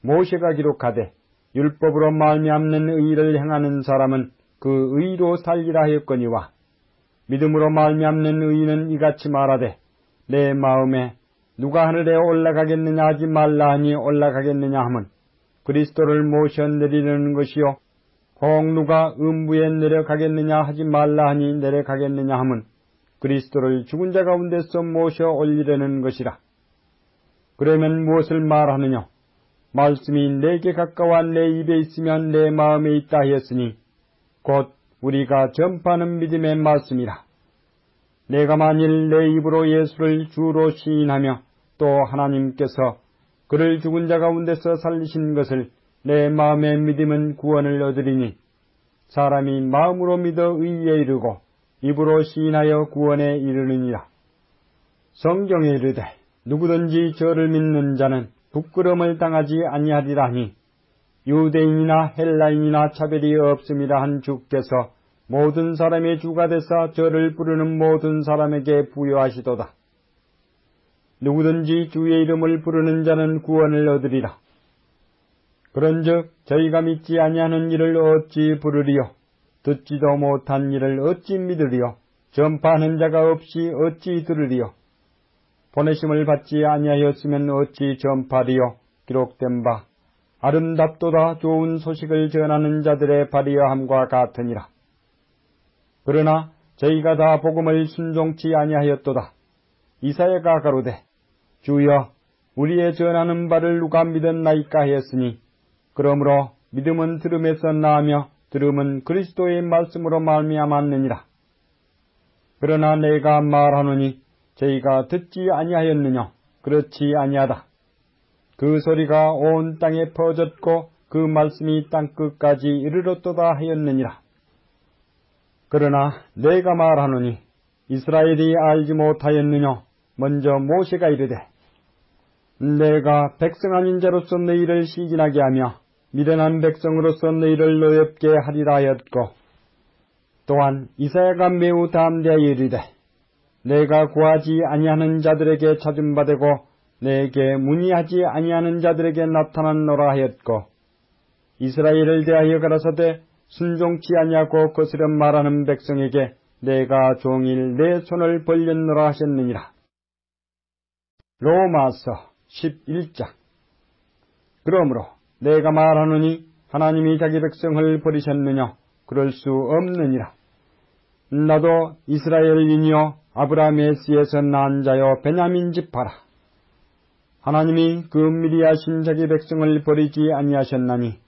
Speaker 1: 모세가 기록하되 율법으로 말미암는 의를 행하는 사람은 그 의로 살리라 하였거니와 믿음으로 말미암는 의는 이같이 말하되 내 마음에 누가 하늘에 올라가겠느냐 하지 말라 하니 올라가겠느냐 함은 그리스도를 모셔 내리려는 것이요 혹 누가 음부에 내려가겠느냐 하지 말라 하니 내려가겠느냐 함은 그리스도를 죽은 자 가운데서 모셔 올리려는 것이라. 그러면 무엇을 말하느냐? 말씀이 내게 가까워 내 입에 있으면 내 마음에 있다 하였으니 곧 우리가 전파하는 믿음의 말씀이라. 내가 만일 내 입으로 예수를 주로 시인하며 또 하나님께서 그를 죽은 자 가운데서 살리신 것을 내 마음에 믿으면 구원을 얻으리니 사람이 마음으로 믿어 의에 이르고 입으로 시인하여 구원에 이르느니라. 성경에 이르되 누구든지 저를 믿는 자는 부끄러움을 당하지 아니하리라 하니 유대인이나 헬라인이나 차별이 없음이라 한 주께서 모든 사람의 주가 되사 저를 부르는 모든 사람에게 부여하시도다. 누구든지 주의 이름을 부르는 자는 구원을 얻으리라. 그런즉 저희가 믿지 아니하는 일을 어찌 부르리요? 듣지도 못한 일을 어찌 믿으리요? 전파하는 자가 없이 어찌 들으리요? 보내심을 받지 아니하였으면 어찌 전파리요? 기록된 바 아름답도다 좋은 소식을 전하는 자들의 발이여함과 같으니라. 그러나 저희가 다 복음을 순종치 아니하였도다. 이사야가 가로되 주여 우리의 전하는 바를 누가 믿었나이까 하였으니 그러므로 믿음은 들음에서 나으며 들음은 그리스도의 말씀으로 말미암았느니라. 그러나 내가 말하노니 저희가 듣지 아니하였느냐? 그렇지 아니하다. 그 소리가 온 땅에 퍼졌고 그 말씀이 땅끝까지 이르렀도다 하였느니라. 그러나 내가 말하노니 이스라엘이 알지 못하였느냐? 먼저 모세가 이르되 내가 백성 아닌 자로서 너희를 시gin하게 하며 미련한 백성으로서 너희를 노엽게 하리라 하였고 또한 이사야가 매우 담대하여 이르되 내가 구하지 아니하는 자들에게 찾음받고 내게 문의하지 아니하는 자들에게 나타났노라 하였고 이스라엘을 대하여 가라사대 순종치 아니하고 거스려 말하는 백성에게 내가 종일 내 손을 벌렸노라 하셨느니라. 로마서 11장. 그러므로 내가 말하노니 하나님이 자기 백성을 버리셨느냐? 그럴 수 없느니라. 나도 이스라엘인이요 아브라함의 씨에서 난 자요 베냐민 지파라. 하나님이 그 미리 하신 자기 백성을 버리지 아니하셨나니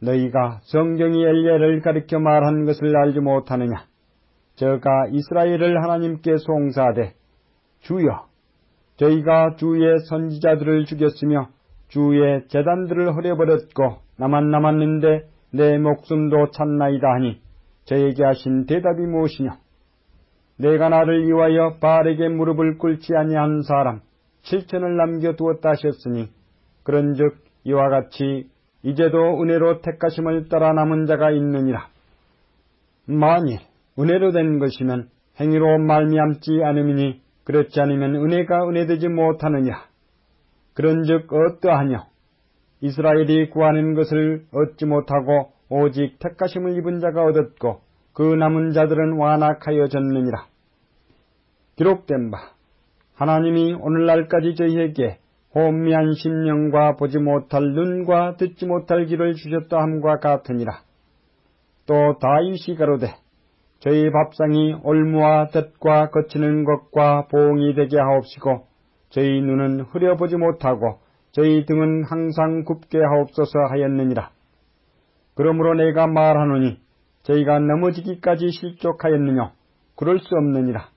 Speaker 1: 너희가 성경이 엘리야를 가리켜 말한 것을 알지 못하느냐? 저가 이스라엘을 하나님께 송사하되 주여 저희가 주의 선지자들을 죽였으며 주의 제단들을 허려버렸고 나만 남았는데 내 목숨도 찾나이다 하니 저에게 하신 대답이 무엇이냐? 내가 나를 위하여 바알에게 무릎을 꿇지 아니한 사람 7천을 남겨두었다 하셨으니 그런즉 이와 같이 이제도 은혜로 택하심을 따라 남은 자가 있느니라. 만일 은혜로 된 것이면 행위로 말미암지 않음이니 그렇지 않으면 은혜가 은혜되지 못하느냐. 그런즉 어떠하냐? 이스라엘이 구하는 것을 얻지 못하고 오직 택하심을 입은 자가 얻었고 그 남은 자들은 완악하여졌느니라. 기록된 바 하나님이 오늘날까지 저희에게 혼미한 심령과 보지 못할 눈과 듣지 못할 귀를 주셨다 함과 같으니라. 또 다윗이 가로되 저희 밥상이 올무와 덫과 거치는 것과 보응이 되게 하옵시고 저희 눈은 흐려보지 못하고 저희 등은 항상 굽게 하옵소서 하였느니라. 그러므로 내가 말하노니 저희가 넘어지기까지 실족하였느냐? 그럴 수 없느니라.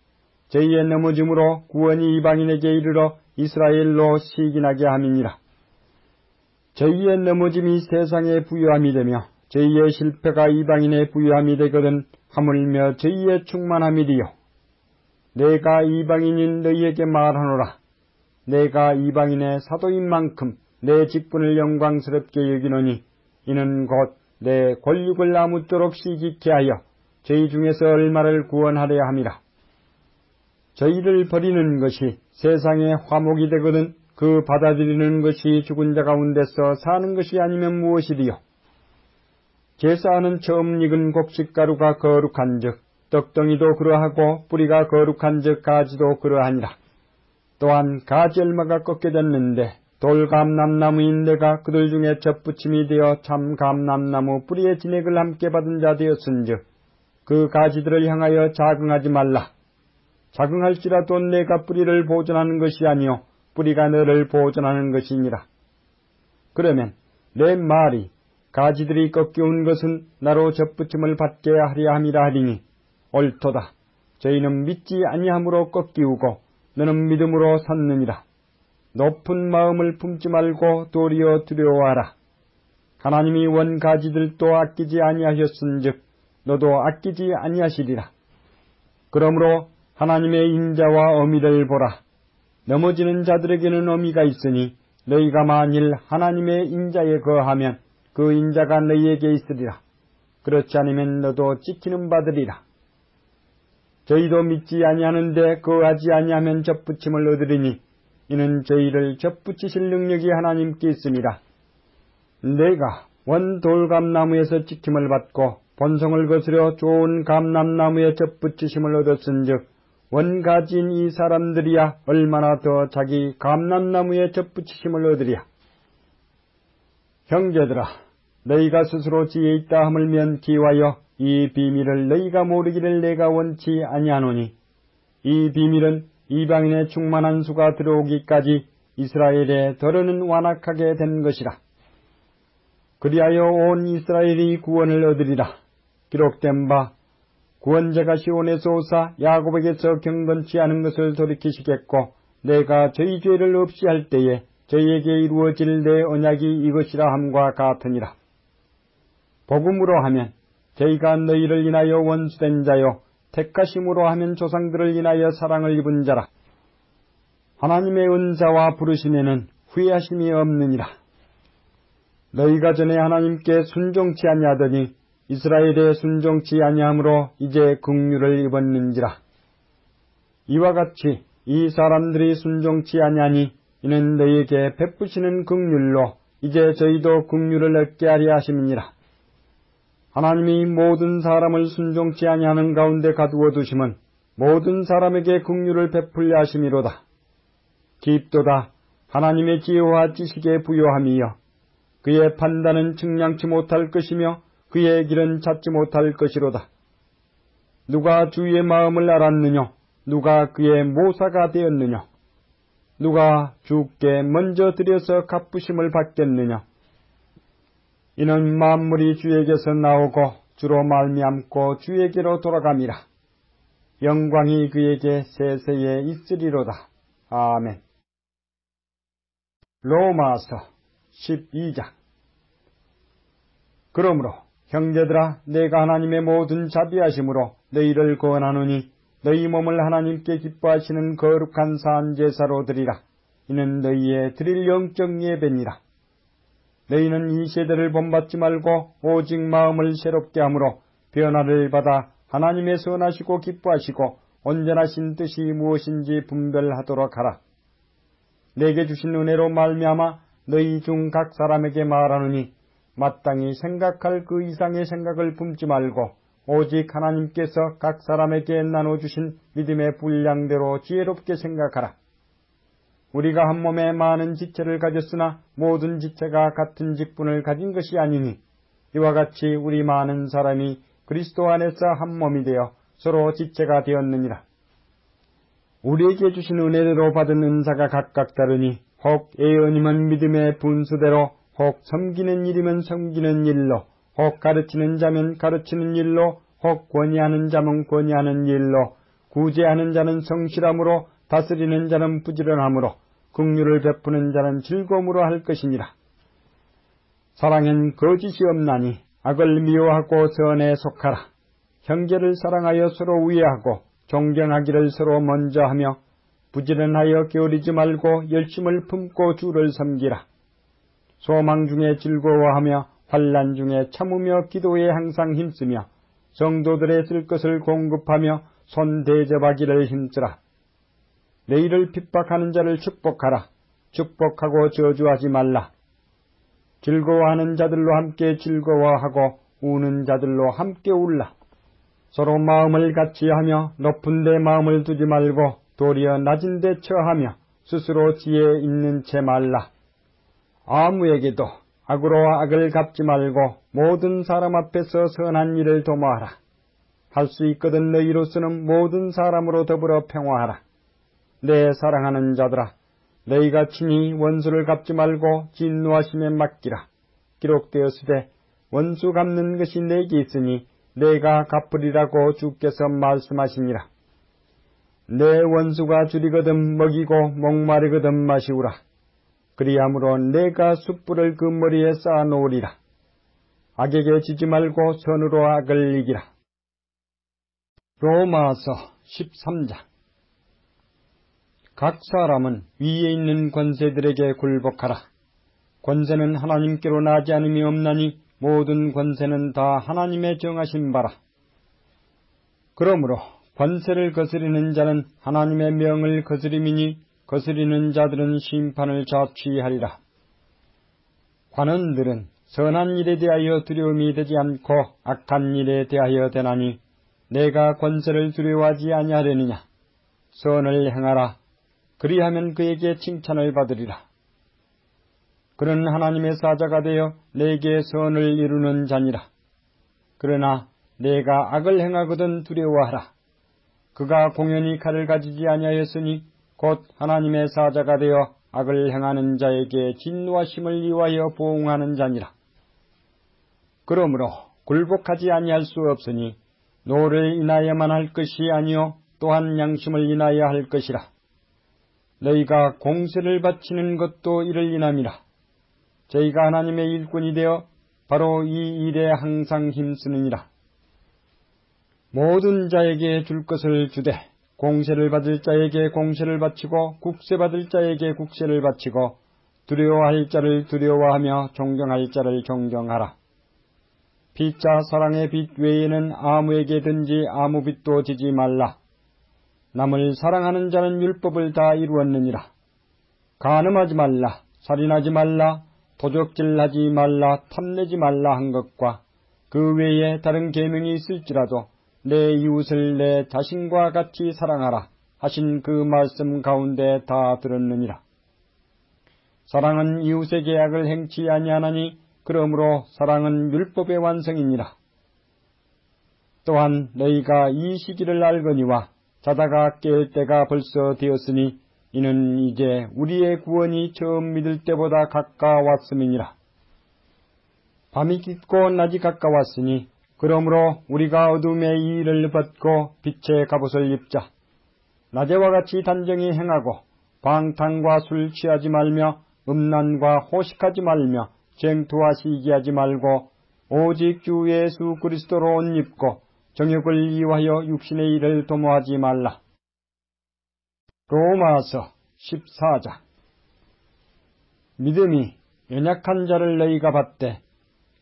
Speaker 1: 저희의 넘어짐으로 구원이 이방인에게 이르러 이스라엘로 시gin하게 함이니라. 저희의 넘어짐이 세상에 부요함이 되며 저희의 실패가 이방인의 부요함이 되거든 하물며 저희의 충만함이리요. 내가 이방인인 너희에게 말하노라. 내가 이방인의 사도인 만큼 내 직분을 영광스럽게 여기노니 이는 곧 내 권력을 아무쪼록 시기케 하여 저희 중에서 얼마를 구원하려 함이라. 저희를 버리는 것이 세상의 화목이 되거든 그 받아들이는 것이 죽은 자 가운데서 사는 것이 아니면 무엇이리요? 제사하는 처음 익은 곡식가루가 거룩한즉 떡덩이도 그러하고 뿌리가 거룩한즉 가지도 그러하니라. 또한 가지 얼마가 꺾게 됐는데 돌감람나무인 내가 그들 중에 접붙임이 되어 참 감람나무 뿌리의 진액을 함께 받은 자 되었은즉 그 가지들을 향하여 자긍하지 말라. 자긍할지라도 내가 뿌리를 보존하는 것이 아니요 뿌리가 너를 보존하는 것이니라. 그러면 내 말이 가지들이 꺾여온 것은 나로 접붙임을 받게 하려 함이라 하리니 옳도다. 저희는 믿지 아니함으로 꺾이우고 너는 믿음으로 섰느니라. 높은 마음을 품지 말고 도리어 두려워하라. 하나님이 원 가지들도 아끼지 아니하셨은즉 너도 아끼지 아니하시리라. 그러므로 하나님의 인자와 어미를 보라. 넘어지는 자들에게는 어미가 있으니 너희가 만일 하나님의 인자에 거하면 그 인자가 너희에게 있으리라. 그렇지 않으면 너도 찍히는 바들이라. 저희도 믿지 아니하는데 거하지 아니하면 접붙임을 얻으리니 이는 저희를 접붙이실 능력이 하나님께 있습니다. 내가 원 돌감나무에서 찍힘을 받고 본성을 거스려 좋은 감람나무에 접붙이심을 얻었은즉 원가지인 이 사람들이야 얼마나 더 자기 감람나무에 접붙이심을 얻으랴. 형제들아, 너희가 스스로 지혜 있다 하물면 기와여 이 비밀을 너희가 모르기를 내가 원치 아니하노니 이 비밀은 이방인의 충만한 수가 들어오기까지 이스라엘에 더러는 완악하게 된 것이라. 그리하여 온 이스라엘이 구원을 얻으리라. 기록된 바 구원자가 시온에서 오사 야곱에게서 경건치 않은 것을 돌이키시겠고 내가 저희 죄를 없이 할 때에 저희에게 이루어질 내 언약이 이것이라 함과 같으니라. 복음으로 하면 저희가 너희를 인하여 원수된 자요 택하심으로 하면 조상들을 인하여 사랑을 입은 자라. 하나님의 은사와 부르심에는 후회하심이 없느니라. 너희가 전에 하나님께 순종치 아니하더니 이스라엘에 순종치 아니하므로 이제 긍휼을 입었는지라. 이와 같이 이 사람들이 순종치 아니하니 이는 너희에게 베푸시는 긍휼로 이제 저희도 긍휼을 얻게 하려 하심이니라. 하나님이 모든 사람을 순종치 아니하는 가운데 가두어 두심은 모든 사람에게 긍휼을 베풀려 하심이로다. 깊도다 하나님의 지혜와 지식에 부요함이여 그의 판단은 측량치 못할 것이며 그의 길은 찾지 못할 것이로다. 누가 주의 마음을 알았느냐? 누가 그의 모사가 되었느냐? 누가 주께 먼저 들여서 갚으심을 받겠느냐? 이는 만물이 주에게서 나오고 주로 말미암고 주에게로 돌아감이라. 영광이 그에게 세세에 있으리로다. 아멘. 로마서 12장. 그러므로 형제들아 내가 하나님의 모든 자비하심으로 너희를 권하노니 너희 몸을 하나님께 기뻐하시는 거룩한 산제사로 드리라. 이는 너희의 드릴 영적 예배니라. 너희는 이 세대를 본받지 말고 오직 마음을 새롭게 함으로 변화를 받아 하나님의 선하시고 기뻐하시고 온전하신 뜻이 무엇인지 분별하도록 하라. 내게 주신 은혜로 말미암아 너희 중 각 사람에게 말하노니 마땅히 생각할 그 이상의 생각을 품지 말고 오직 하나님께서 각 사람에게 나눠주신 믿음의 분량대로 지혜롭게 생각하라. 우리가 한 몸에 많은 지체를 가졌으나 모든 지체가 같은 직분을 가진 것이 아니니 이와 같이 우리 많은 사람이 그리스도 안에서 한 몸이 되어 서로 지체가 되었느니라. 우리에게 주신 은혜대로 받은 은사가 각각 다르니 혹 예언이면 믿음의 분수대로 혹 섬기는 일이면 섬기는 일로 혹 가르치는 자면 가르치는 일로 혹 권위하는 자면 권위하는 일로 구제하는 자는 성실함으로 다스리는 자는 부지런함으로 긍휼을 베푸는 자는 즐거움으로 할 것이니라. 사랑엔 거짓이 없나니 악을 미워하고 선에 속하라. 형제를 사랑하여 서로 우애하고 존경하기를 서로 먼저 하며 부지런하여 게으르지 말고 열심을 품고 주를 섬기라. 소망 중에 즐거워하며 환난 중에 참으며 기도에 항상 힘쓰며 성도들의 쓸 것을 공급하며 손 대접하기를 힘쓰라. 너희를 핍박하는 자를 축복하라. 축복하고 저주하지 말라. 즐거워하는 자들로 함께 즐거워하고 우는 자들로 함께 울라. 서로 마음을 같이 하며 높은 데 마음을 두지 말고 도리어 낮은 데 처하며 스스로 지혜 있는 채 말라. 아무에게도 악으로 악을 갚지 말고 모든 사람 앞에서 선한 일을 도모하라. 할 수 있거든 너희로서는 모든 사람으로 더불어 평화하라. 내 사랑하는 자들아, 너희가 친히 원수를 갚지 말고 진노하심에 맡기라. 기록되었으되 원수 갚는 것이 내게 있으니 내가 갚으리라고 주께서 말씀하시니라. 내 원수가 줄이거든 먹이고 목마르거든 마시우라. 그리함으로 내가 숯불을 그 머리에 쌓아놓으리라. 악에게 지지 말고 선으로 악을 이기라. 로마서 13장. 각 사람은 위에 있는 권세들에게 굴복하라. 권세는 하나님께로 나지 않음이 없나니 모든 권세는 다 하나님의 정하신 바라. 그러므로 권세를 거스리는 자는 하나님의 명을 거스림이니 거스리는 자들은 심판을 자취하리라. 관원들은 선한 일에 대하여 두려움이 되지 않고 악한 일에 대하여 되나니 내가 권세를 두려워하지 아니하려느냐. 선을 행하라. 그리하면 그에게 칭찬을 받으리라. 그는 하나님의 사자가 되어 내게 선을 이루는 자니라. 그러나 내가 악을 행하거든 두려워하라. 그가 공연히 칼을 가지지 아니하였으니 곧 하나님의 사자가 되어 악을 행하는 자에게 진노하심을 이유하여 보응하는 자니라. 그러므로 굴복하지 아니할 수 없으니 노를 인하여만 할 것이 아니요 또한 양심을 인하여 할 것이라. 너희가 공세를 바치는 것도 이를 인함이라. 저희가 하나님의 일꾼이 되어 바로 이 일에 항상 힘쓰느니라. 모든 자에게 줄 것을 주되 공세를 받을 자에게 공세를 바치고 국세 받을 자에게 국세를 바치고 두려워할 자를 두려워하며 존경할 자를 존경하라. 피자 사랑의 빚 외에는 아무에게든지 아무 빚도 지지 말라. 남을 사랑하는 자는 율법을 다 이루었느니라. 간음하지 말라, 살인하지 말라, 도적질하지 말라, 탐내지 말라 한 것과 그 외에 다른 계명이 있을지라도 내 이웃을 내 자신과 같이 사랑하라 하신 그 말씀 가운데 다 들었느니라. 사랑은 이웃에게 악을 행치 아니하나니 그러므로 사랑은 율법의 완성이니라. 또한 너희가 이 시기를 알거니와 자다가 깰 때가 벌써 되었으니 이는 이제 우리의 구원이 처음 믿을 때보다 가까웠음이니라. 밤이 깊고 낮이 가까웠으니 그러므로 우리가 어둠의 이의를 벗고 빛의 갑옷을 입자. 낮에와 같이 단정히 행하고 방탕과 술 취하지 말며 음란과 호식하지 말며 쟁투와 시기하지 말고 오직 주 예수 그리스도로 옷 입고 정욕을 이유하여 육신의 일을 도모하지 말라. 로마서 14장. 믿음이 연약한 자를 너희가 받되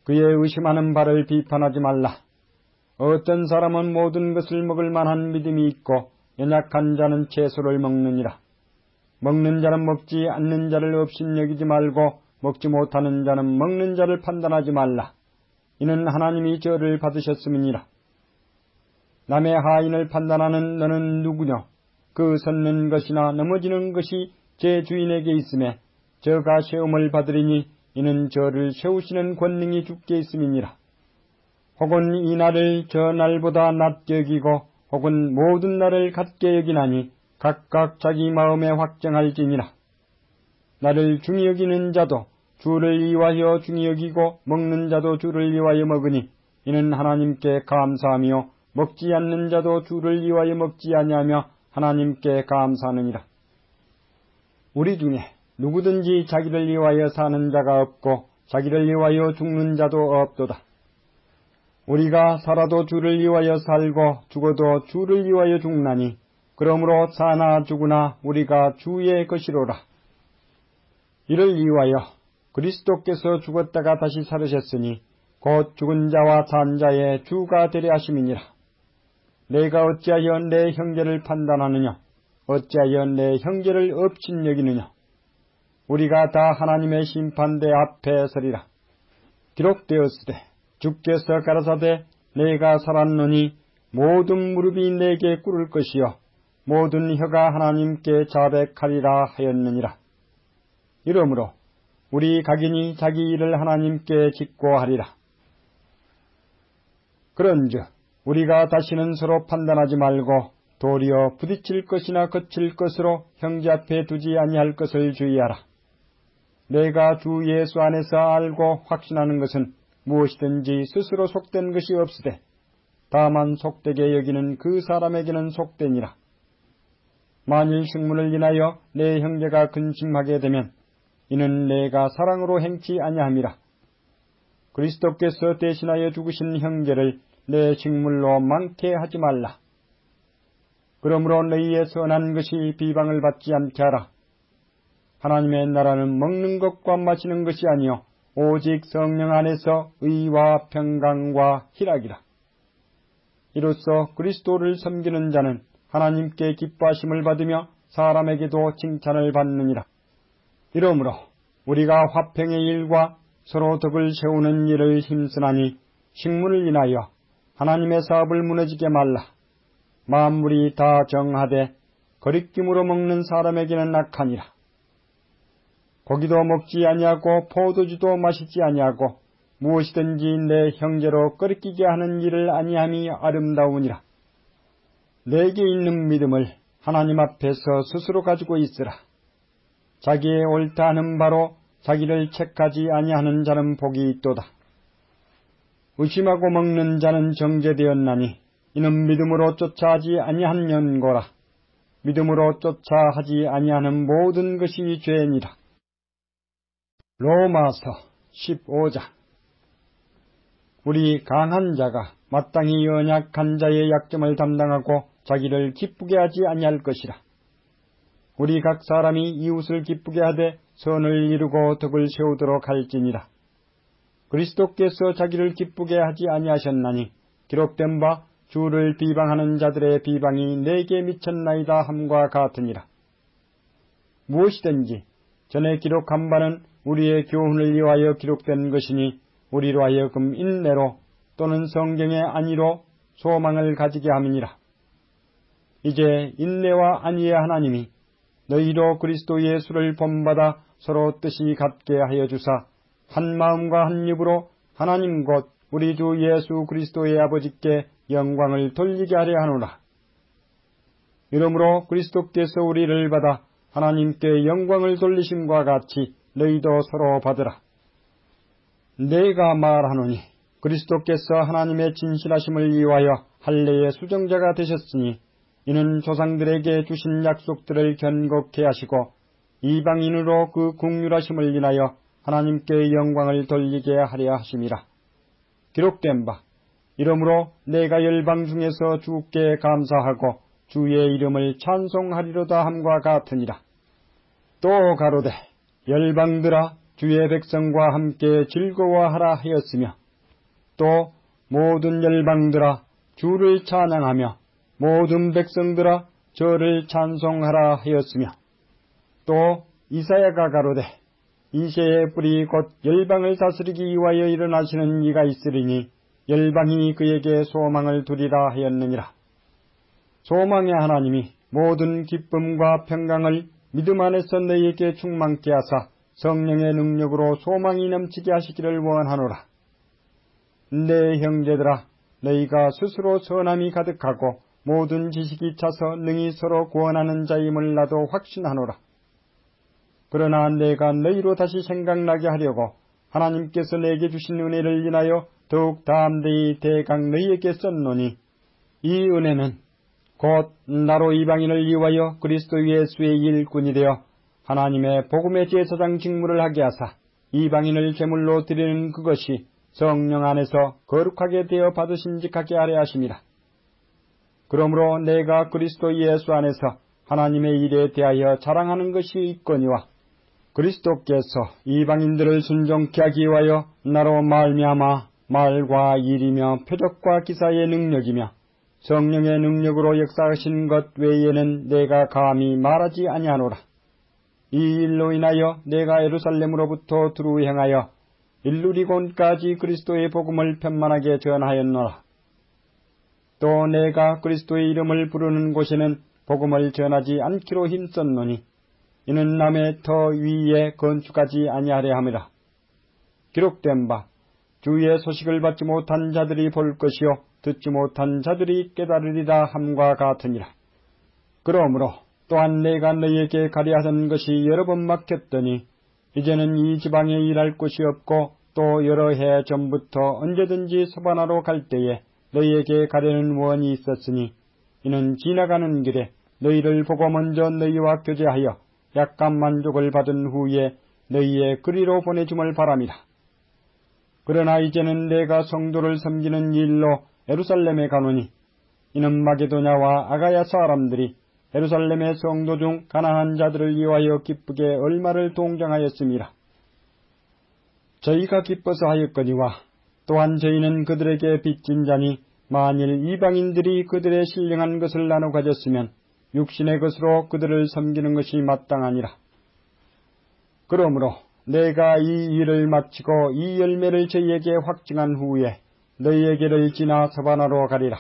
Speaker 1: 그의 의심하는 바를 비판하지 말라. 어떤 사람은 모든 것을 먹을 만한 믿음이 있고 연약한 자는 채소를 먹느니라. 먹는 자는 먹지 않는 자를 업신여기지 말고 먹지 못하는 자는 먹는 자를 판단하지 말라. 이는 하나님이 저를 받으셨음이니라. 남의 하인을 판단하는 너는 누구냐? 그 섰는 것이나 넘어지는 것이 제 주인에게 있음에 저가 시험을 받으리니 이는 저를 세우시는 권능이 주께 있음이니라. 혹은 이 날을 저 날보다 낮게 여기고 혹은 모든 날을 같게 여기나니 각각 자기 마음에 확정할지니라. 나를 중히 여기는 자도 주를 이유하여 중히 여기고 먹는 자도 주를 이유하여 먹으니 이는 하나님께 감사하며 먹지 않는 자도 주를 이유하여 먹지 아니하며 하나님께 감사하느니라. 우리 중에 누구든지 자기를 위하여 사는 자가 없고 자기를 위하여 죽는 자도 없도다. 우리가 살아도 주를 위하여 살고 죽어도 주를 위하여 죽나니 그러므로 사나 죽으나 우리가 주의 것이로라. 이를 위하여 그리스도께서 죽었다가 다시 살으셨으니 곧 죽은 자와 산 자의 주가 되려 하심이니라. 내가 어찌하여 내 형제를 판단하느냐? 어찌하여 내 형제를 업신여기느냐? 우리가 다 하나님의 심판대 앞에 서리라. 기록되었으되 주께서 가라사대 내가 살았노니 모든 무릎이 내게 꿇을 것이요 모든 혀가 하나님께 자백하리라 하였느니라. 이러므로 우리 각인이 자기 일을 하나님께 짓고 하리라. 그런즉 우리가 다시는 서로 판단하지 말고 도리어 부딪힐 것이나 거칠 것으로 형제 앞에 두지 아니할 것을 주의하라. 내가 주 예수 안에서 알고 확신하는 것은 무엇이든지 스스로 속된 것이 없으되 다만 속되게 여기는 그 사람에게는 속되니라. 만일 식문을 인하여 내 형제가 근심하게 되면 이는 내가 사랑으로 행치 아니함이라. 그리스도께서 대신하여 죽으신 형제를 내 식물로 많게 하지 말라. 그러므로 너희의 선한 것이 비방을 받지 않게 하라. 하나님의 나라는 먹는 것과 마시는 것이 아니요 오직 성령 안에서 의와 평강과 희락이라. 이로써 그리스도를 섬기는 자는 하나님께 기뻐하심을 받으며 사람에게도 칭찬을 받느니라. 이러므로 우리가 화평의 일과 서로 덕을 세우는 일을 힘쓰나니 식문을 인하여 하나님의 사업을 무너지게 말라. 만물이 다 정하되 거리낌으로 먹는 사람에게는 악하니라. 고기도 먹지 아니하고 포도주도 마시지 아니하고 무엇이든지 내 형제로 거리끼게 하는 일을 아니함이 아름다우니라. 내게 있는 믿음을 하나님 앞에서 스스로 가지고 있으라. 자기의 옳다 하는 바로 자기를 책하지 아니하는 자는 복이 있도다. 의심하고 먹는 자는 정죄되었나니 이는 믿음으로 쫓아하지 아니한 연고라. 믿음으로 쫓아하지 아니하는 모든 것이 죄니라. 로마서 15장. 우리 강한 자가 마땅히 연약한 자의 약점을 담당하고 자기를 기쁘게 하지 아니할 것이라. 우리 각 사람이 이웃을 기쁘게 하되 선을 이루고 덕을 세우도록 할지니라. 그리스도께서 자기를 기쁘게 하지 아니하셨나니 기록된 바 주를 비방하는 자들의 비방이 내게 미쳤나이다 함과 같으니라. 무엇이든지 전에 기록한 바는 우리의 교훈을 위하여 기록된 것이니 우리로 하여금 인내로 또는 성경의 안위로 소망을 가지게 함이니라. 이제 인내와 안위의 하나님이 너희로 그리스도 예수를 본받아 서로 뜻이 같게 하여 주사 한 마음과 한 입으로 하나님 곧 우리 주 예수 그리스도의 아버지께 영광을 돌리게 하려 하노라. 이러므로 그리스도께서 우리를 받아 하나님께 영광을 돌리심과 같이 너희도 서로 받으라. 내가 말하노니 그리스도께서 하나님의 진실하심을 위하여 할례의 수정자가 되셨으니 이는 조상들에게 주신 약속들을 견고케 하시고 이방인으로 그 긍휼하심을 인하여 하나님께 영광을 돌리게 하려 하심이라. 기록된 바 이러므로 내가 열방 중에서 주께 감사하고 주의 이름을 찬송하리로다 함과 같으니라. 또 가로되 열방들아 주의 백성과 함께 즐거워하라 하였으며 또 모든 열방들아 주를 찬양하며 모든 백성들아 저를 찬송하라 하였으며 또 이사야가 가로되 이새의 뿌리 곧 열방을 다스리기 위하여 일어나시는 이가 있으리니 열방이 그에게 소망을 두리라 하였느니라. 소망의 하나님이 모든 기쁨과 평강을 믿음 안에서 너희에게 충만케 하사 성령의 능력으로 소망이 넘치게 하시기를 원하노라. 내 형제들아 너희가 스스로 선함이 가득하고 모든 지식이 차서 능히 서로 구원하는 자임을 나도 확신하노라. 그러나 내가 너희로 다시 생각나게 하려고 하나님께서 내게 주신 은혜를 인하여 더욱 담대히 대강 너희에게 썼노니 이 은혜는 곧 나로 이방인을 위하여 그리스도 예수의 일꾼이 되어 하나님의 복음의 제사장 직무를 하게 하사 이방인을 제물로 드리는 그것이 성령 안에서 거룩하게 되어 받으심직하게 하려 하심이라. 그러므로 내가 그리스도 예수 안에서 하나님의 일에 대하여 자랑하는 것이 있거니와 그리스도께서 이방인들을 순종케 하기 위하여 나로 말미암아 말과 일이며 표적과 기사의 능력이며 성령의 능력으로 역사하신 것 외에는 내가 감히 말하지 아니하노라. 이 일로 인하여 내가 예루살렘으로부터 두루 행하여 일루리곤까지 그리스도의 복음을 편만하게 전하였노라. 또 내가 그리스도의 이름을 부르는 곳에는 복음을 전하지 않기로 힘썼노니 이는 남의 터 위에 건축하지 아니하려 함이라. 기록된 바 주의 소식을 받지 못한 자들이 볼 것이요 듣지 못한 자들이 깨달으리라 함과 같으니라. 그러므로 또한 내가 너희에게 가리하던 것이 여러 번 막혔더니 이제는 이 지방에 일할 곳이 없고 또 여러 해 전부터 언제든지 서바나로 갈 때에 너희에게 가려는 원이 있었으니 이는 지나가는 길에 너희를 보고 먼저 너희와 교제하여 약간 만족을 받은 후에 너희의 그리로 보내줌을 바람이라. 그러나 이제는 내가 성도를 섬기는 일로 예루살렘에 가노니 이는 마게도냐와 아가야 사람들이 예루살렘의 성도 중 가난한 자들을 위하여 기쁘게 얼마를 동정하였음이라. 저희가 기뻐서 하였거니와 또한 저희는 그들에게 빚진 자니 만일 이방인들이 그들의 신령한 것을 나눠 가졌으면 육신의 것으로 그들을 섬기는 것이 마땅하니라. 그러므로 내가 이 일을 마치고 이 열매를 저희에게 확증한 후에 너희에게를 지나 서바나로 가리라.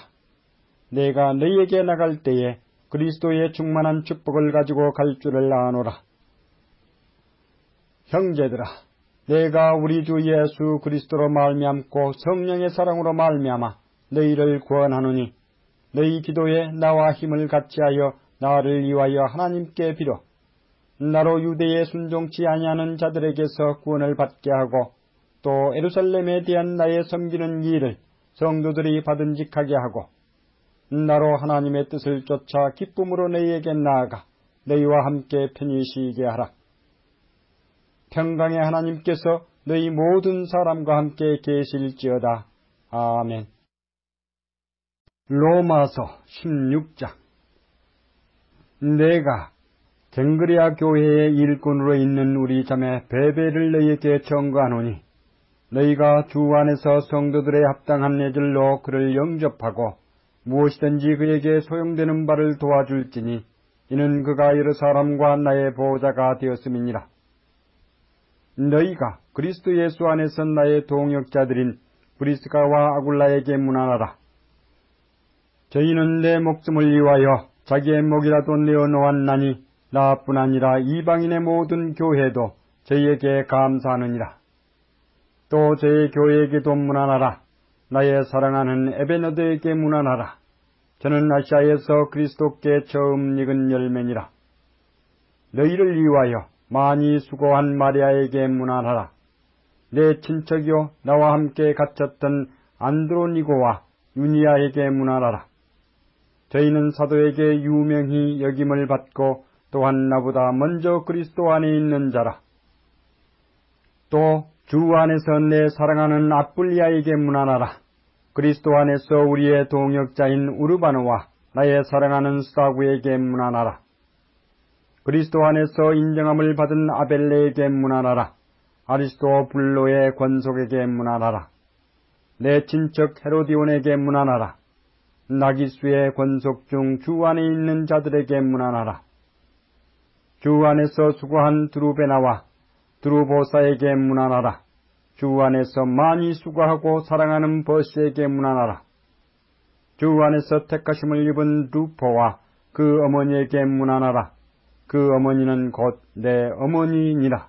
Speaker 1: 내가 너희에게 나갈 때에 그리스도의 충만한 축복을 가지고 갈 줄을 아노라. 형제들아, 내가 우리 주 예수 그리스도로 말미암고 성령의 사랑으로 말미암아 너희를 구원하노니 너희 기도에 나와 힘을 같이하여 나를 위하여 하나님께 빌어 나로 유대에 순종치 아니하는 자들에게서 구원을 받게 하고 또 예루살렘에 대한 나의 섬기는 일을 성도들이 받은직하게 하고 나로 하나님의 뜻을 쫓아 기쁨으로 너희에게 나아가 너희와 함께 편히 쉬게 하라. 평강의 하나님께서 너희 모든 사람과 함께 계실지어다. 아멘. 로마서 16장. 내가 갱그레아 교회의 일꾼으로 있는 우리 자매 베베를 너희에게 청구하노니 너희가 주 안에서 성도들의 합당한 예절로 그를 영접하고 무엇이든지 그에게 소용되는 바를 도와줄지니 이는 그가 여러 사람과 나의 보호자가 되었음이니라. 너희가 그리스도 예수 안에서 나의 동역자들인 브리스가와 아굴라에게 문안하라. 저희는 내 목숨을 위하여 자기의 목이라도 내어놓았나니 나뿐 아니라 이방인의 모든 교회도 저희에게 감사하느니라. 또 저희 교회에게도 문안하라. 나의 사랑하는 에베너드에게 문안하라. 저는 아시아에서 그리스도께 처음 익은 열매니라. 너희를 위하여 많이 수고한 마리아에게 문안하라. 내 친척이요 나와 함께 갇혔던 안드로니고와 유니아에게 문안하라. 저희는 사도에게 유명히 여김을 받고 또한 나보다 먼저 그리스도 안에 있는 자라. 또 주 안에서 내 사랑하는 아뿔리아에게 문안하라. 그리스도 안에서 우리의 동역자인 우르바노와 나의 사랑하는 스다구에게 문안하라. 그리스도 안에서 인정함을 받은 아벨레에게 문안하라. 아리스토블로의 권속에게 문안하라. 내 친척 헤로디온에게 문안하라. 나기수의 권속 중 주 안에 있는 자들에게 문안하라. 주 안에서 수고한 드루베나와 드루보사에게 문안하라. 주 안에서 많이 수고하고 사랑하는 버시에게 문안하라. 주 안에서 택하심을 입은 루포와 그 어머니에게 문안하라. 그 어머니는 곧 내 어머니니라.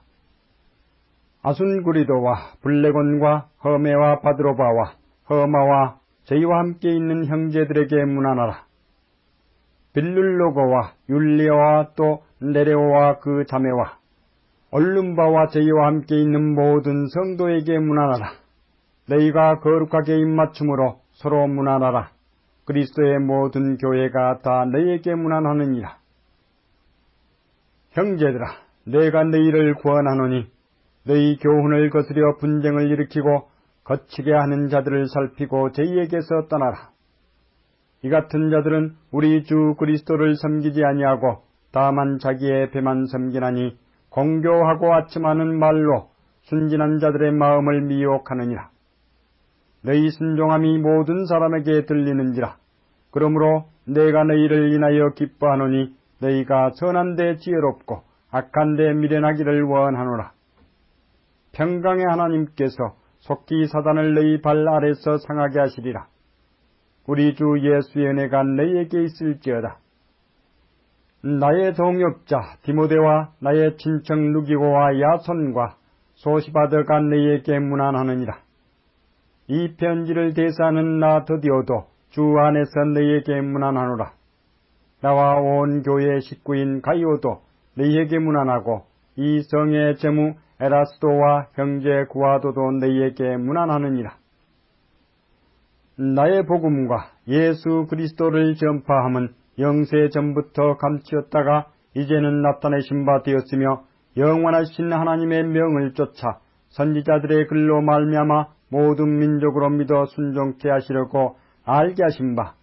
Speaker 1: 아순구리도와 블레곤과 허메와 바드로바와 허마와 저희와 함께 있는 형제들에게 문안하라. 빌룰로고와 율리오와 또 네레오와 그 자매와 얼룸바와 저희와 함께 있는 모든 성도에게 문안하라. 너희가 거룩하게 입맞춤으로 서로 문안하라. 그리스도의 모든 교회가 다 너희에게 문안하느니라. 형제들아, 내가 너희를 구원하노니 너희 교훈을 거스려 분쟁을 일으키고 거치게 하는 자들을 살피고 저희에게서 떠나라. 이 같은 자들은 우리 주 그리스도를 섬기지 아니하고 다만 자기의 배만 섬기나니 공교하고 아첨하는 말로 순진한 자들의 마음을 미혹하느니라. 너희 순종함이 모든 사람에게 들리는지라. 그러므로 내가 너희를 인하여 기뻐하노니 너희가 선한 데 지혜롭고 악한 데 미련하기를 원하노라. 평강의 하나님께서 속히 사단을 너희 발 아래서 상하게 하시리라. 우리 주 예수의 은혜가 너희에게 있을지어다. 나의 동역자 디모데와 나의 친척 누기고와 야손과 소시바드가 너희에게 문안하느니라. 이 편지를 대사하는 나 드디어도 주 안에서 너희에게 문안하노라. 나와 온 교회 식구인 가이오도 너희에게 문안하고 이 성의 제무 에라스도와 형제 구아도도 너희에게 문안하느니라. 나의 복음과 예수 그리스도를 전파함은 영세 전부터 감추었다가 이제는 나타내신 바 되었으며 영원하신 하나님의 명을 쫓아 선지자들의 글로 말미암아 모든 민족으로 믿어 순종케 하시려고 알게 하신 바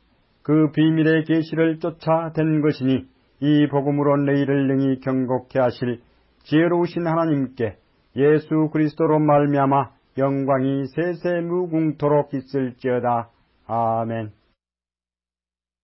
Speaker 1: 그 비밀의 계시를 쫓아 된 것이니 이 복음으로 너희를 능히 경고케 하실 지혜로우신 하나님께 예수 그리스도로 말미암아 영광이 세세 무궁토록 있을지어다. 아멘.